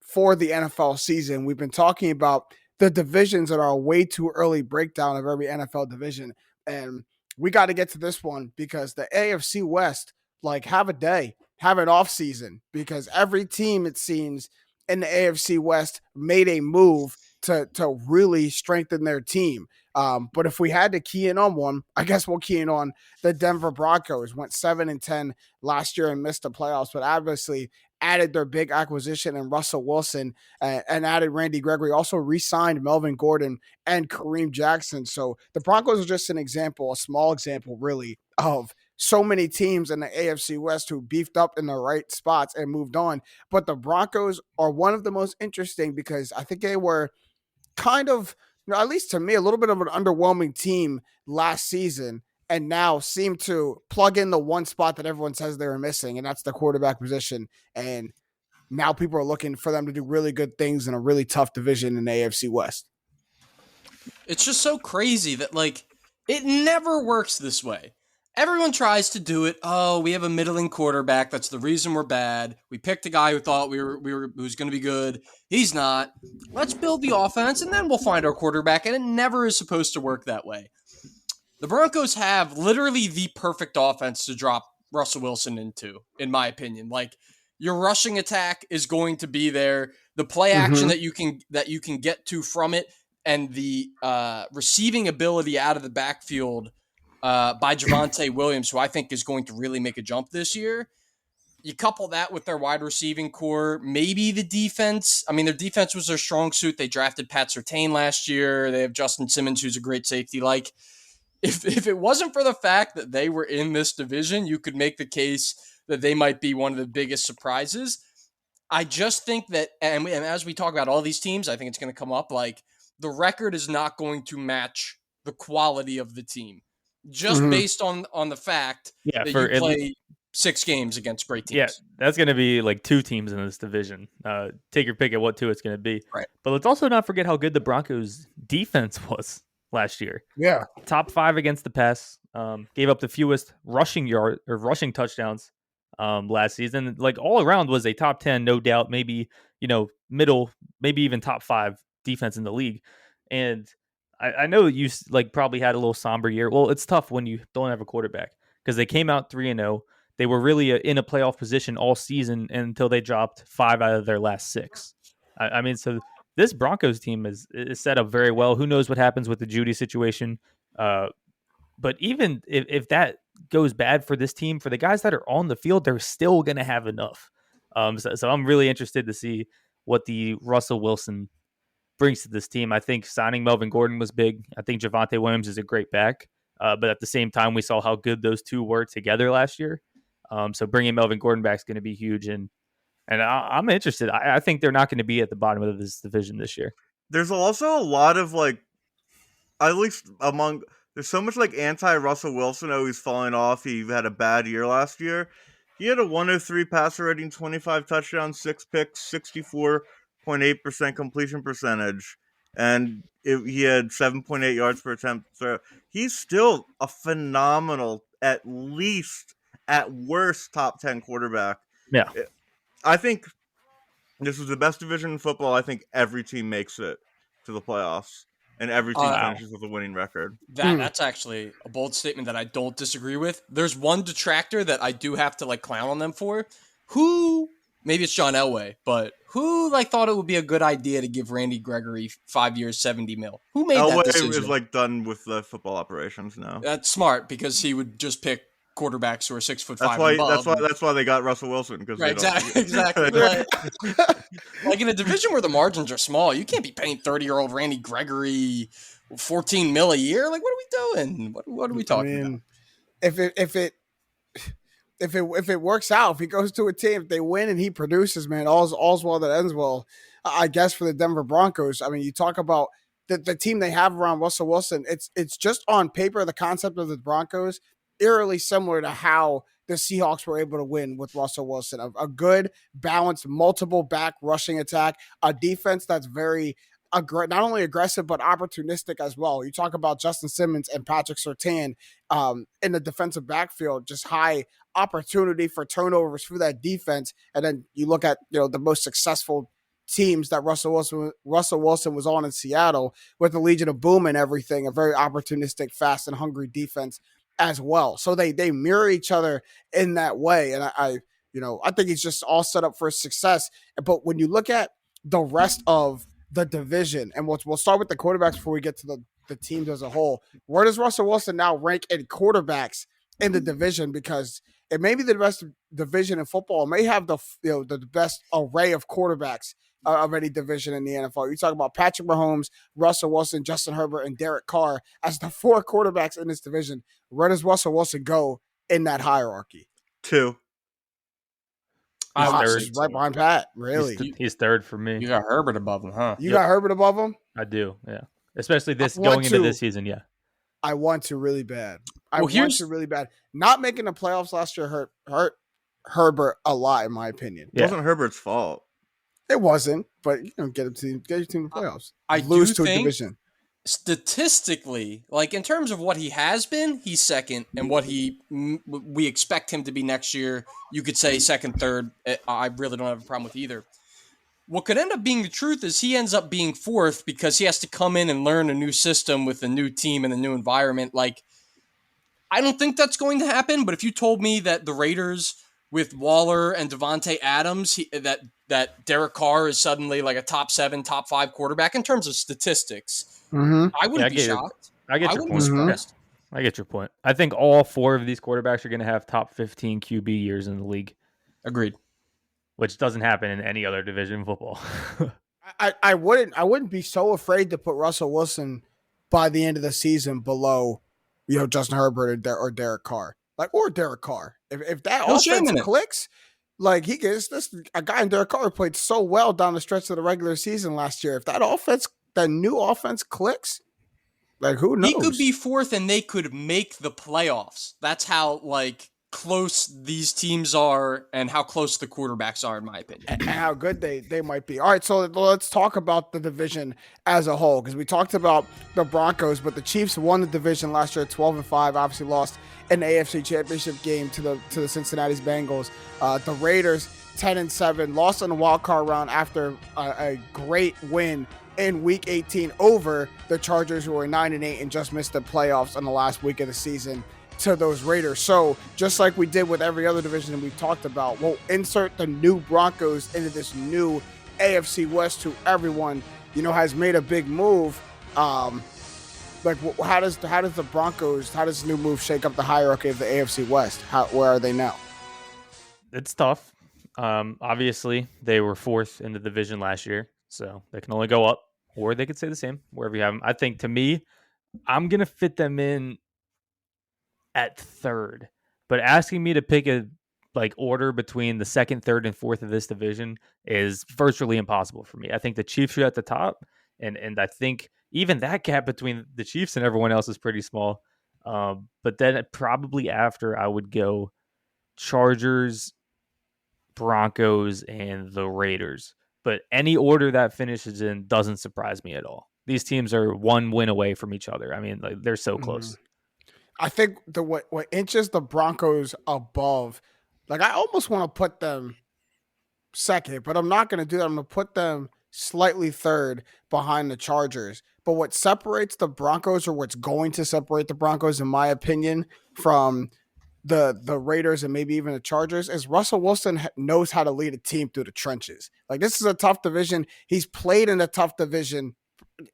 for the NFL season. We've been talking about the divisions that are a way too early breakdown of every NFL division. And we got to get to this one because the AFC West, have a day, have an off season, because every team, it seems, in the AFC West made a move to really strengthen their team. But if we had to key in on one, I guess we'll key in on the Denver Broncos. Went 7-10 last year and missed the playoffs, but obviously added their big acquisition in Russell Wilson and added Randy Gregory, also re-signed Melvin Gordon and Kareem Jackson. So the Broncos are just an example, a small example really, of so many teams in the AFC West who beefed up in the right spots and moved on. But the Broncos are one of the most interesting because I think they were kind of, at least to me, a little bit of an underwhelming team last season, and now seem to plug in the one spot that everyone says they were missing, and that's the quarterback position. And now people are looking for them to do really good things in a really tough division in the AFC West. It's just so crazy that, like, it never works this way. Everyone tries to do it. Oh, we have a middling quarterback. That's the reason we're bad. We picked a guy who thought who's going to be good. He's not. Let's build the offense, and then we'll find our quarterback. And it never is supposed to work that way. The Broncos have literally the perfect offense to drop Russell Wilson into, in my opinion. Like, your rushing attack is going to be there. The play action that you can get to from it, and the receiving ability out of the backfield by Javonte Williams, who I think is going to really make a jump this year. You couple that with their wide receiving core, maybe the defense. I mean, their defense was their strong suit. They drafted Pat Surtain last year. They have Justin Simmons, who's a great safety. Like, if it wasn't for the fact that they were in this division, you could make the case that they might be one of the biggest surprises. I just think that, and as we talk about all these teams, I think it's going to come up, like, the record is not going to match the quality of the team. Just based on the fact that you play 6 games against great teams. Yeah, that's going to be like 2 teams in this division. Take your pick at what 2 it's going to be. Right. But let's also not forget how good the Broncos defense was last year. Yeah. Top 5 against the pass. Gave up the fewest rushing touchdowns last season. Like, all around was a top 10, no doubt, maybe, middle, maybe even top 5 defense in the league. And I know you like probably had a little somber year. Well, it's tough when you don't have a quarterback because they came out 3-0. They were really in a playoff position all season until they dropped 5 out of their last 6. I mean, so this Broncos team is set up very well. Who knows what happens with the Judy situation? But even if that goes bad for this team, for the guys that are on the field, they're still going to have enough. So I'm really interested to see what the Russell Wilson brings to this team. I think signing Melvin Gordon was big. I think Javonte Williams is a great back. But at the same time, we saw how good those 2 were together last year. So bringing Melvin Gordon back is going to be huge. And I'm interested. I think they're not going to be at the bottom of this division this year. There's also a lot of, like, at least there's so much, like, anti-Russell Wilson. Oh, he's falling off. He had a bad year last year. He had a 103 passer rating, 25 touchdowns, 6 picks, 64.8% completion percentage, and he had 7.8 yards per attempt. So he's still a phenomenal, at worst, top 10 quarterback. Yeah. I think this is the best division in football. I think every team makes it to the playoffs, and every team finishes with a winning record. That's actually a bold statement that I don't disagree with. There's one detractor that I do have to, like, clown on them for. Maybe it's John Elway, but who, like, thought it would be a good idea to give Randy Gregory 5 years, $70 million? Who made that decision? Elway is, like, done with the football operations now. That's smart because he would just pick quarterbacks who are 6'5" That's why they got Russell Wilson, because right, exactly. Like, in a division where the margins are small, you can't be paying 30-year-old Randy Gregory $14 million a year. Like, what are we doing? What are we talking about? If it works out, if he goes to a team, if they win and he produces, man, all's well that ends well. I guess for the Denver Broncos, I mean, you talk about the team they have around Russell Wilson. It's just on paper, the concept of the Broncos, eerily similar to how the Seahawks were able to win with Russell Wilson. A good, balanced, multiple back rushing attack, a defense that's very not only aggressive but opportunistic as well. You talk about Justin Simmons and Patrick Surtain in the defensive backfield, just high opportunity for turnovers through that defense. And then you look at the most successful teams that Russell Wilson was on in Seattle with the Legion of Boom and everything, a very opportunistic, fast and hungry defense as well. So they mirror each other in that way. And I think it's just all set up for success. But when you look at the rest of the division, and we'll start with the quarterbacks before we get to the teams as a whole, where does Russell Wilson now rank in quarterbacks in the division because it may be the best division in football. It may have the best array of quarterbacks of any division in the NFL. You talk about Patrick Mahomes, Russell Wilson, Justin Herbert, and Derek Carr as the 4 quarterbacks in this division. Where does Russell Wilson go in that hierarchy? 2. He's Right behind Pat. Really, he's third for me. You got Herbert above him, huh? You got Herbert above him? I do, yeah. Especially going into this season, yeah. I want to really bad. Not making the playoffs last year hurt Herbert a lot, in my opinion. It wasn't Herbert's fault. It wasn't, but get your team in the playoffs. I lose do to a think division. Statistically, like in terms of what he has been, he's second, and what we expect him to be next year, you could say second, third. I really don't have a problem with either. What could end up being the truth is he ends up being fourth because he has to come in and learn a new system with a new team and a new environment. Like, I don't think that's going to happen, but if you told me that the Raiders with Waller and Devontae Adams, that Derek Carr is suddenly like a top 7, top 5 quarterback in terms of statistics, I wouldn't be shocked. I get your point. I get your point. I think all 4 of these quarterbacks are going to have top 15 QB years in the league. Agreed. Which doesn't happen in any other division in football. I wouldn't be so afraid to put Russell Wilson by the end of the season below, Justin Herbert or Derek Carr. Or Derek Carr. If that offense clicks, like he gets a guy in Derek Carr who played so well down the stretch of the regular season last year. If that new offense clicks, like who knows? He could be fourth and they could make the playoffs. That's how close these teams are and how close the quarterbacks are, in my opinion. And how good they might be. All right, so let's talk about the division as a whole, because we talked about the Broncos, but the Chiefs won the division last year at 12-5, obviously lost an AFC Championship game to the Cincinnati Bengals. The Raiders 10-7, lost in the wild card round after a great win in Week 18 over the Chargers, who were 9-8 and just missed the playoffs in the last week of the season to those Raiders. So just like we did with every other division that we've talked about, we'll insert the new Broncos into this new AFC West, who everyone has made a big move. How does the Broncos, how does this new move shake up the hierarchy of the AFC West? Where are they now? It's tough. Obviously, they were 4th in the division last year, so they can only go up, or they could stay the same wherever you have them. I think, to me, I'm gonna fit them in at 3rd, but asking me to pick a order between the 2nd, 3rd, and 4th of this division is virtually impossible for me. I think the Chiefs are at the top, and I think even that gap between the Chiefs and everyone else is pretty small. But then probably after, I would go Chargers, Broncos, and the Raiders. But any order that finishes in doesn't surprise me at all. These teams are 1 win away from each other. I mean, they're so close. I think what inches the Broncos above, I almost want to put them 2nd, but I'm not going to do that. I'm going to put them slightly 3rd behind the Chargers. But what separates the Broncos, or what's going to separate the Broncos, in my opinion, from the Raiders and maybe even the Chargers, is Russell Wilson knows how to lead a team through the trenches. This is a tough division. He's played in a tough division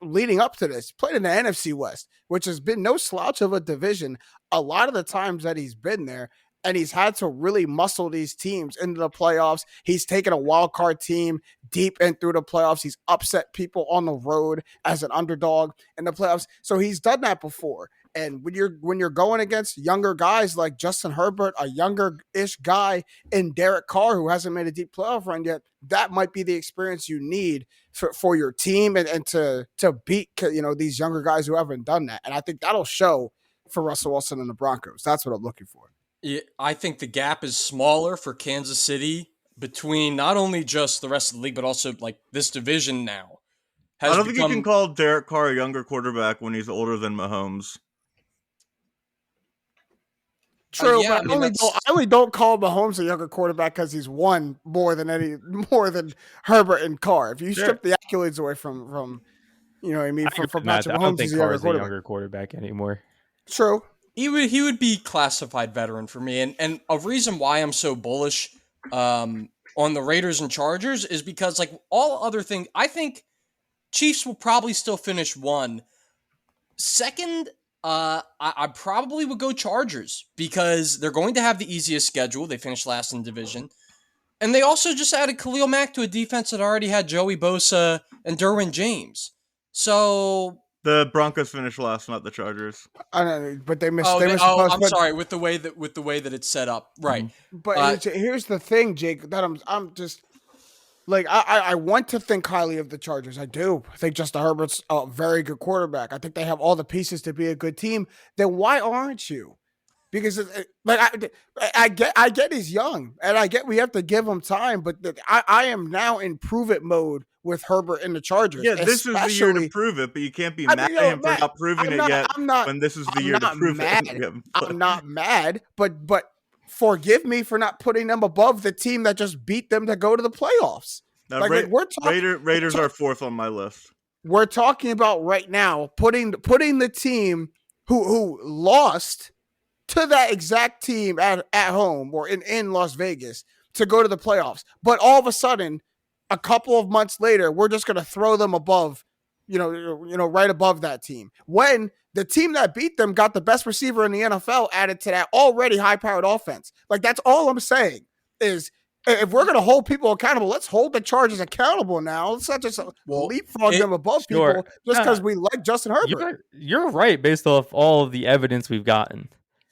leading up to this, played in the NFC West, which has been no slouch of a division a lot of the times that he's been there. And he's had to really muscle these teams into the playoffs. He's taken a wild card team deep in through the playoffs. He's upset people on the road as an underdog in the playoffs. So he's done that before. And when you're going against younger guys like Justin Herbert, a younger-ish guy, and Derek Carr, who hasn't made a deep playoff run yet, that might be the experience you need for your team and to beat these younger guys who haven't done that. And I think that'll show for Russell Wilson and the Broncos. That's what I'm looking for. Yeah, I think the gap is smaller for Kansas City between not only just the rest of the league, but also this division now. I don't think you can call Derek Carr a younger quarterback when he's older than Mahomes. True, but I only don't call Mahomes a younger quarterback because he's won more than Herbert and Carr. If you strip the accolades away from from Patrick Mahomes, he's a younger quarterback anymore. True. He would be classified veteran for me, and a reason why I'm so bullish on the Raiders and Chargers is because all other things, I think Chiefs will probably still finish 1. 2nd, I probably would go Chargers because they're going to have the easiest schedule. They finished last in the division. And they also just added Khalil Mack to a defense that already had Joey Bosa and Derwin James. So The Broncos finished last, not the Chargers. I don't know, but they missed. I'm sorry, with the way that it's set up, right? But here's the thing, Jake. That I'm just like I want to think highly of the Chargers. I do. I think Justin Herbert's a very good quarterback. I think they have all the pieces to be a good team. Then why aren't you? Because I get he's young, and I get we have to give him time. But I am now in prove it mode with Herbert and the Chargers. Yeah, this is the year to prove it, but you can't be mad at him for not proving it yet. When this is the year to prove it. I'm not mad, but forgive me for not putting them above the team that just beat them to go to the playoffs. Now, Raiders are fourth on my list. We're talking about right now putting the team who lost to that exact team at home or in Las Vegas to go to the playoffs. But all of a sudden, a couple of months later, we're just going to throw them above, right above that team. When the team that beat them got the best receiver in the NFL added to that already high-powered offense. Like, that's all I'm saying is if we're going to hold people accountable, let's hold the Chargers accountable now. Let's not just leapfrog them above people just because we like Justin Herbert. You're right based off all of the evidence we've gotten.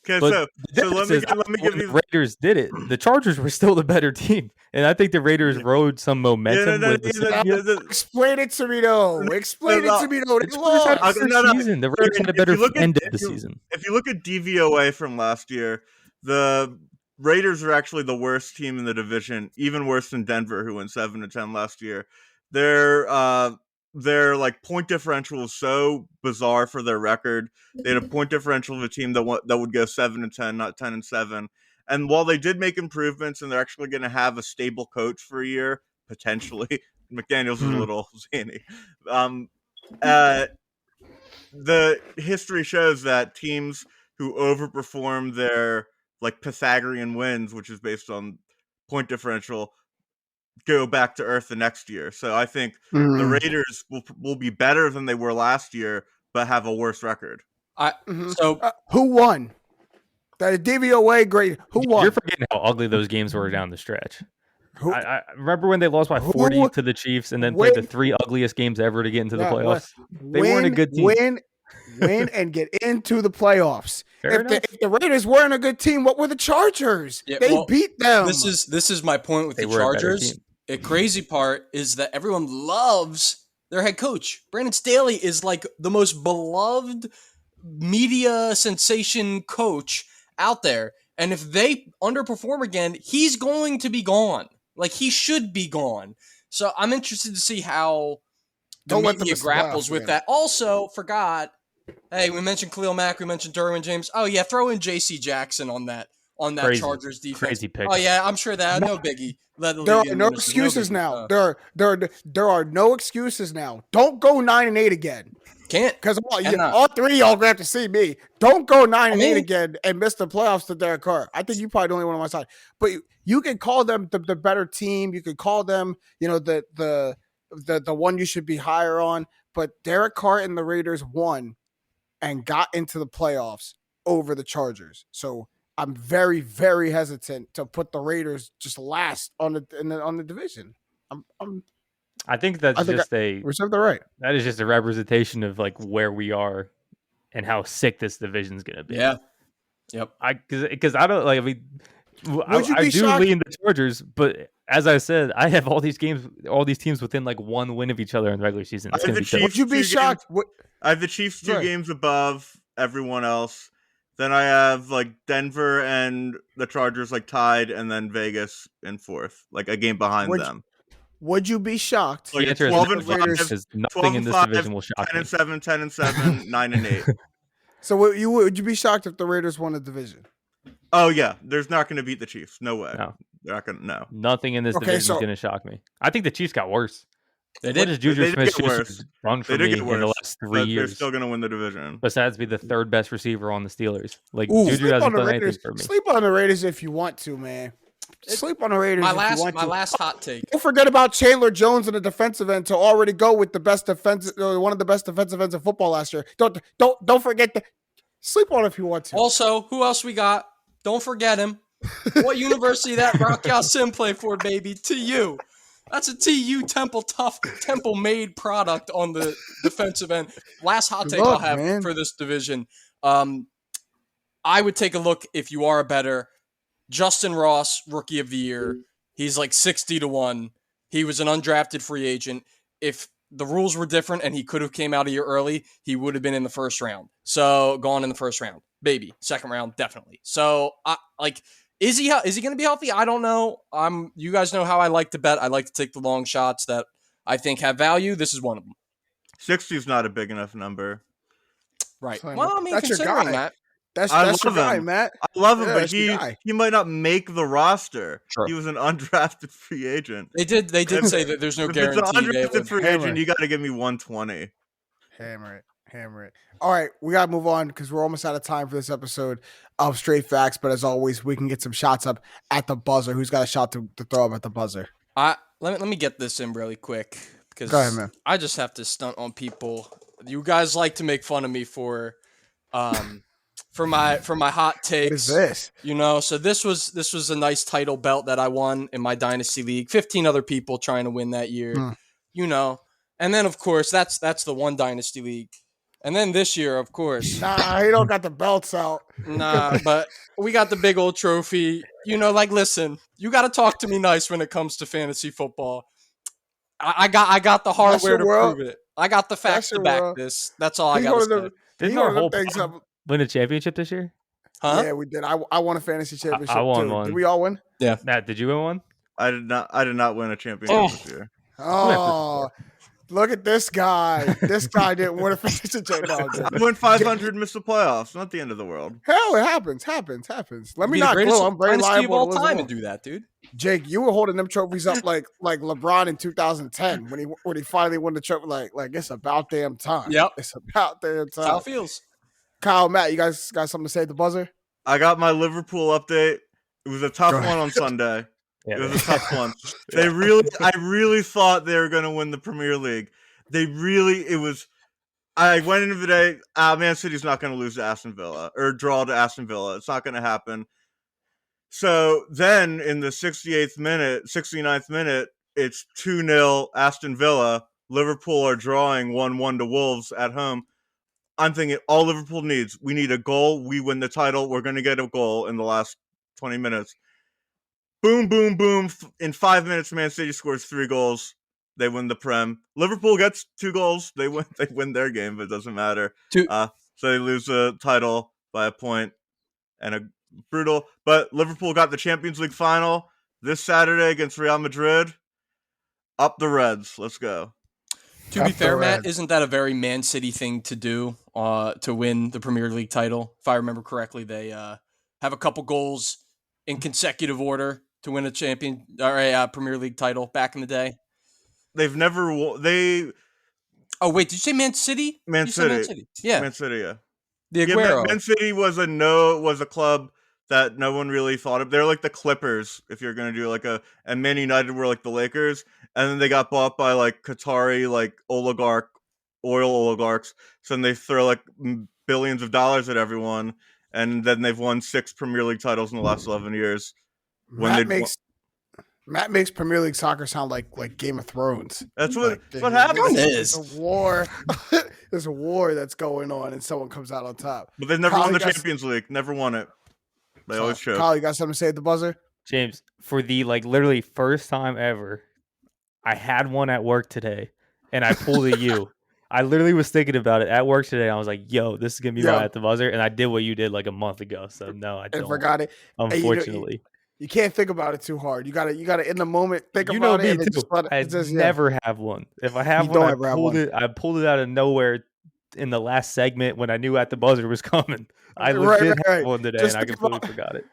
Okay, so let me give you. The Raiders did it. The Chargers were still the better team, and I think the Raiders rode some momentum. Explain it to me, though. Explain it to me, though. The Raiders had a better end of the season. If you look at DVOA from last year, the Raiders are actually the worst team in the division, even worse than Denver, who went 7-10 last year. Their like point differential is so bizarre for their record. They had a point differential of a team that would go 7-10, not 10-7. And while they did make improvements, and they're actually going to have a stable coach for a year potentially, McDaniels is a little zany. The history shows that teams who overperform their like Pythagorean wins, which is based on point differential, go back to earth the next year. So I think the Raiders will be better than they were last year, but have a worse record. So who won? The DVOA grade. Who won? You're forgetting how ugly those games were down the stretch. I remember when they lost by 40 to the Chiefs and then played the three ugliest games ever to get into the playoffs. They weren't a good team. Win and get into the playoffs. If the Raiders weren't a good team, what were the Chargers? They beat them. This is my point with the Chargers. The crazy part is that everyone loves their head coach. Brandon Staley is like the most beloved media sensation coach out there. And if they underperform again, he's going to be gone. Like, he should be gone. So I'm interested to see how the media grapples with that. Also, forgot, hey, we mentioned Khalil Mack, we mentioned Derwin James. Oh, yeah, throw in J.C. Jackson on that Chargers defense. Crazy pick. Oh, yeah, I'm sure that. No biggie. There are no excuses now. There are no excuses now. Don't go 9-8 again. Can't. Because all three of y'all going to have to see me. Don't go 9-8 again and miss the playoffs to Derek Carr. I think you probably the only one on my side. But you can call them the better team. You can call them, the one you should be higher on. But Derek Carr and the Raiders won and got into the playoffs over the Chargers. So I'm very, very hesitant to put the Raiders just last on the division. I think that's reserve the right. That is just a representation of like where we are and how sick this division's gonna be. Yeah. Yep. Because I don't like. I mean, I do lean the Chargers, but as I said, I have all these teams within like one win of each other in the regular season. It's gonna be tough. Would you be shocked? I have the Chiefs 2 games above everyone else. Then I have like Denver and the Chargers like tied, and then Vegas in fourth, like a game behind them. Would you be shocked? The answer is 12-5. Nothing in this division will shock me. 10-7, 10-7, 9-8. So would you be shocked if the Raiders won the division? Oh yeah, there's not going to beat the Chiefs. No way. No, they're not going to. No. Nothing in this division is going to shock me. I think the Chiefs got worse. They did. What is Juju Smith-Schuster run for me in the last 3 years? They're still going to win the division. Besides, be the third best receiver on the Steelers. Like Juju hasn't done anything for me. Sleep on the Raiders if you want to, man. Sleep on the Raiders. My last hot take. Don't forget about Chandler Jones in the defensive end to already go with the best one of the best defensive ends in football last year. Don't forget that. Sleep on it if you want to. Also, who else we got? Don't forget him. What university that Rock Ya-Sim play for, baby? TU. That's a TU Temple made product on the defensive end. Last hot take I'll have for this division. I would take a look if you are a bettor. Justin Ross, Rookie of the Year. He's like 60-1. He was an undrafted free agent. If the rules were different and he could have came out a year early, he would have been in the first round. So gone in the first round. Baby. Second round, definitely. So is he going to be healthy? I don't know. You guys know how I like to bet. I like to take the long shots that I think have value. This is one of them. 60 is not a big enough number. Right. Well, I mean, that's considering that. That's your guy, Matt. I love him, but he might not make the roster. Sure. He was an undrafted free agent. They did say that there's no guarantee. If it's an undrafted free agent, you got to give me 120. Hammer it. All right, we got to move on because we're almost out of time for this episode of Straight Facts. But as always, we can get some shots up at the buzzer. Who's got a shot to throw up at the buzzer? Let me get this in really quick because go ahead, man. I just have to stunt on people. You guys like to make fun of me for my hot takes. What is this? So this was a nice title belt that I won in my dynasty league. 15 other people trying to win that year. And then of course that's the one dynasty league. And then this year, of course. Nah, he don't got the belts out. Nah, but we got the big old trophy. Listen, you got to talk to me nice when it comes to fantasy football. I got the hardware to prove it. I got the facts to back this. That's all I got to say. Didn't our whole win a championship this year? Huh? Yeah, we did. I won a fantasy championship. I won too. one. Did we all win? Yeah. Matt, did you win one? I did not win a championship this year. Oh, look at this guy. This guy didn't win a fantasy championship. I went 500, missed the playoffs. Not the end of the world. Hell, it happens. Let me not glow. I'm very liable all time and do that, dude. Jake, you were holding them trophies up like LeBron in 2010 when he finally won the trophy. Like it's about damn time. Yep, it's about damn time. That's how it feels. Kyle, Matt, you guys got something to say at the buzzer? I got my Liverpool update. It was a tough one on Sunday. Yeah. It was a tough one. I really thought they were going to win the Premier League. I went into the day, Man City's not going to lose to Aston Villa or draw to Aston Villa. It's not going to happen. So then in the 69th minute, it's 2-0 Aston Villa. Liverpool are drawing 1-1 to Wolves at home. I'm thinking all Liverpool needs, we need a goal. We win the title. We're going to get a goal in the last 20 minutes. Boom, boom, boom. In 5 minutes, Man City scores 3 goals. They win the Prem. Liverpool gets 2 goals. They win their game, but it doesn't matter. So they lose the title by a point and a brutal. But Liverpool got the Champions League final this Saturday against Real Madrid. Up the Reds. Let's go. To be fair, Matt, isn't that a very Man City thing to do to win the Premier League title? If I remember correctly, they have a couple goals in consecutive order to win a Premier League title back in the day. They've never won. Oh wait, did you say Man City? Man City. Yeah. Man City. Yeah. The Aguero. Man City was a club that no one really thought of. They're like the Clippers, if you're going to do and Man United were like the Lakers. And then they got bought by like Qatari, like oil oligarchs. So then they throw like billions of dollars at everyone. And then they've won 6 Premier League titles in the last 11 years. Matt makes Premier League soccer sound like Game of Thrones. That's what happens. There's a war. There's a war that's going on, and someone comes out on top. But they've never won the Champions League. Never won it. They always choke. Kyle, you got something to say at the buzzer? James, for the literally first time ever, I had one at work today, and I pulled a U. I literally was thinking about it at work today. I was like, yo, this is going to be my at the buzzer. And I did what you did like a month ago. So no, I don't. And forgot it. Unfortunately. You can't think about it too hard. You gotta in the moment think about it. I never have one. If I have one, I pulled it out of nowhere in the last segment when I knew at the buzzer was coming. I legit had one today and I completely forgot it.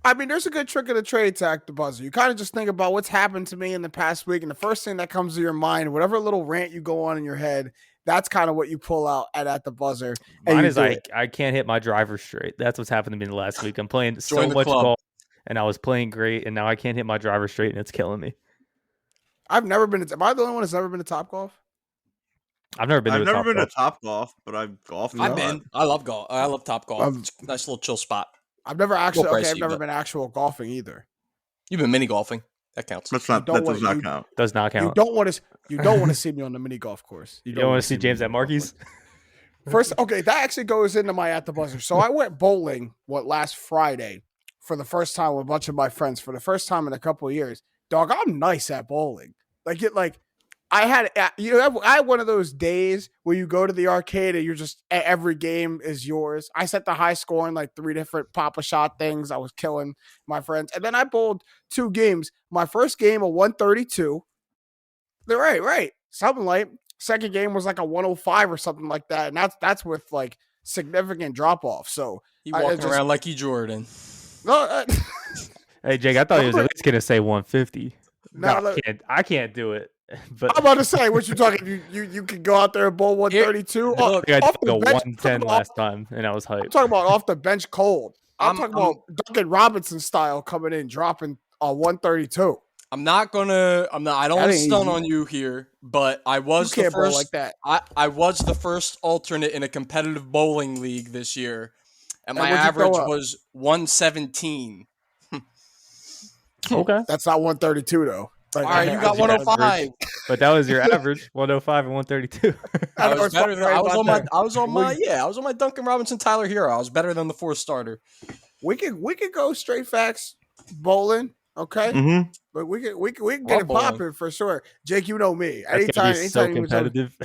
I mean, there's a good trick of the trade to act the buzzer. You kind of just think about what's happened to me in the past week, and the first thing that comes to your mind, whatever little rant you go on in your head, that's kind of what you pull out at the buzzer. Mine is I can't hit my driver straight. That's what's happened to me in the last week. I'm playing so much ball, and I was playing great, and now I can't hit my driver straight, and it's killing me. Am I the only one that's never been to Topgolf? I've never been I've to a never been to Topgolf. Top Golf, but I've golfed. I've been. I love golf. I love Top Golf. It's a nice little chill spot. I've never actually. Little Okay, I've pricey, never but- been actual golfing either. You've been mini golfing. That counts. That's not. don't That does want- not count. Does not You count. don't want to. You don't want to see me on the mini golf course. You don't want to see me James on at the golf Marky's? course. First, okay, that actually goes into my at the buzzer. So I went bowling last Friday for the first time with a bunch of my friends for the first time in a couple of years. Dog, I'm nice at bowling. I had one of those days where you go to the arcade and you're just every game is yours. I set the high score in like 3 different Papa shot things. I was killing my friends, and then I bowled 2 games. My first game a 132. They're right, something like. Second game was like a 105 or something like that, and that's with like significant drop off. So He walking around like he Jordan. no, Hey, Jake, I thought he was at least going to say 150. No, No, I can't do it. But I'm about to say what you talking. You can go out there and bowl 132. Look, I off took a the bench. 110 last time, and I was I'm hyped. talking about off the bench cold. I'm I'm- talking about Duncan Robinson style coming in dropping a 132. I don't That want to ain't stun easy. on you here, but I You was the can't bowl first. like that. I was the first alternate in a competitive bowling league this year, and my And what'd you throw average up? was 117. Okay. That's not 132 though. Like, All right, you got 105. But that was your average, 105 and 132. I know was it's better than I was on my. that. I was on my Duncan Robinson Tyler Hero. I was better than the 4 starter. We could go straight facts bowling, okay? Mm-hmm. But we can Or get it bowling. popping for sure. Jake, you know me. That's gonna be so Anytime you was on- competitive.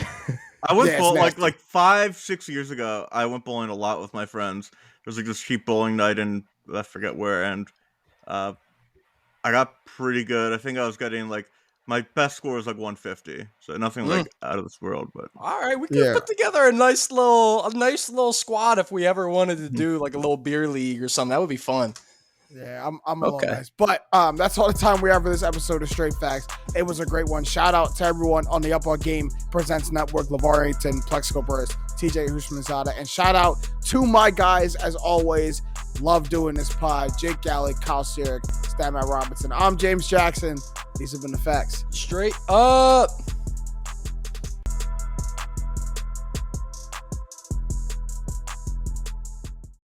I went Yeah, it's bowling nasty. like 5-6 years ago. I went bowling a lot with my friends. There was like this cheap bowling night in I forget where, and I got pretty good. I think I was getting like my best score was like 150, so nothing like out of this world. But All right, we could Yeah. put together a nice little squad if we ever wanted to do like a little beer league or something. That would be fun. Yeah, I'm a Okay. little nice. But that's all the time we have for this episode of Straight Facts. It was a great one. Shout out to everyone on the Up On Game Presents Network, LeVar Arrington, Plexico Burst, TJ Hushmanzada, and shout out to my guys as always. Love doing this pod. Jake Galley, Kyle Sierick, Stan Matt Robinson. I'm James Jackson. These have been the facts. Straight up.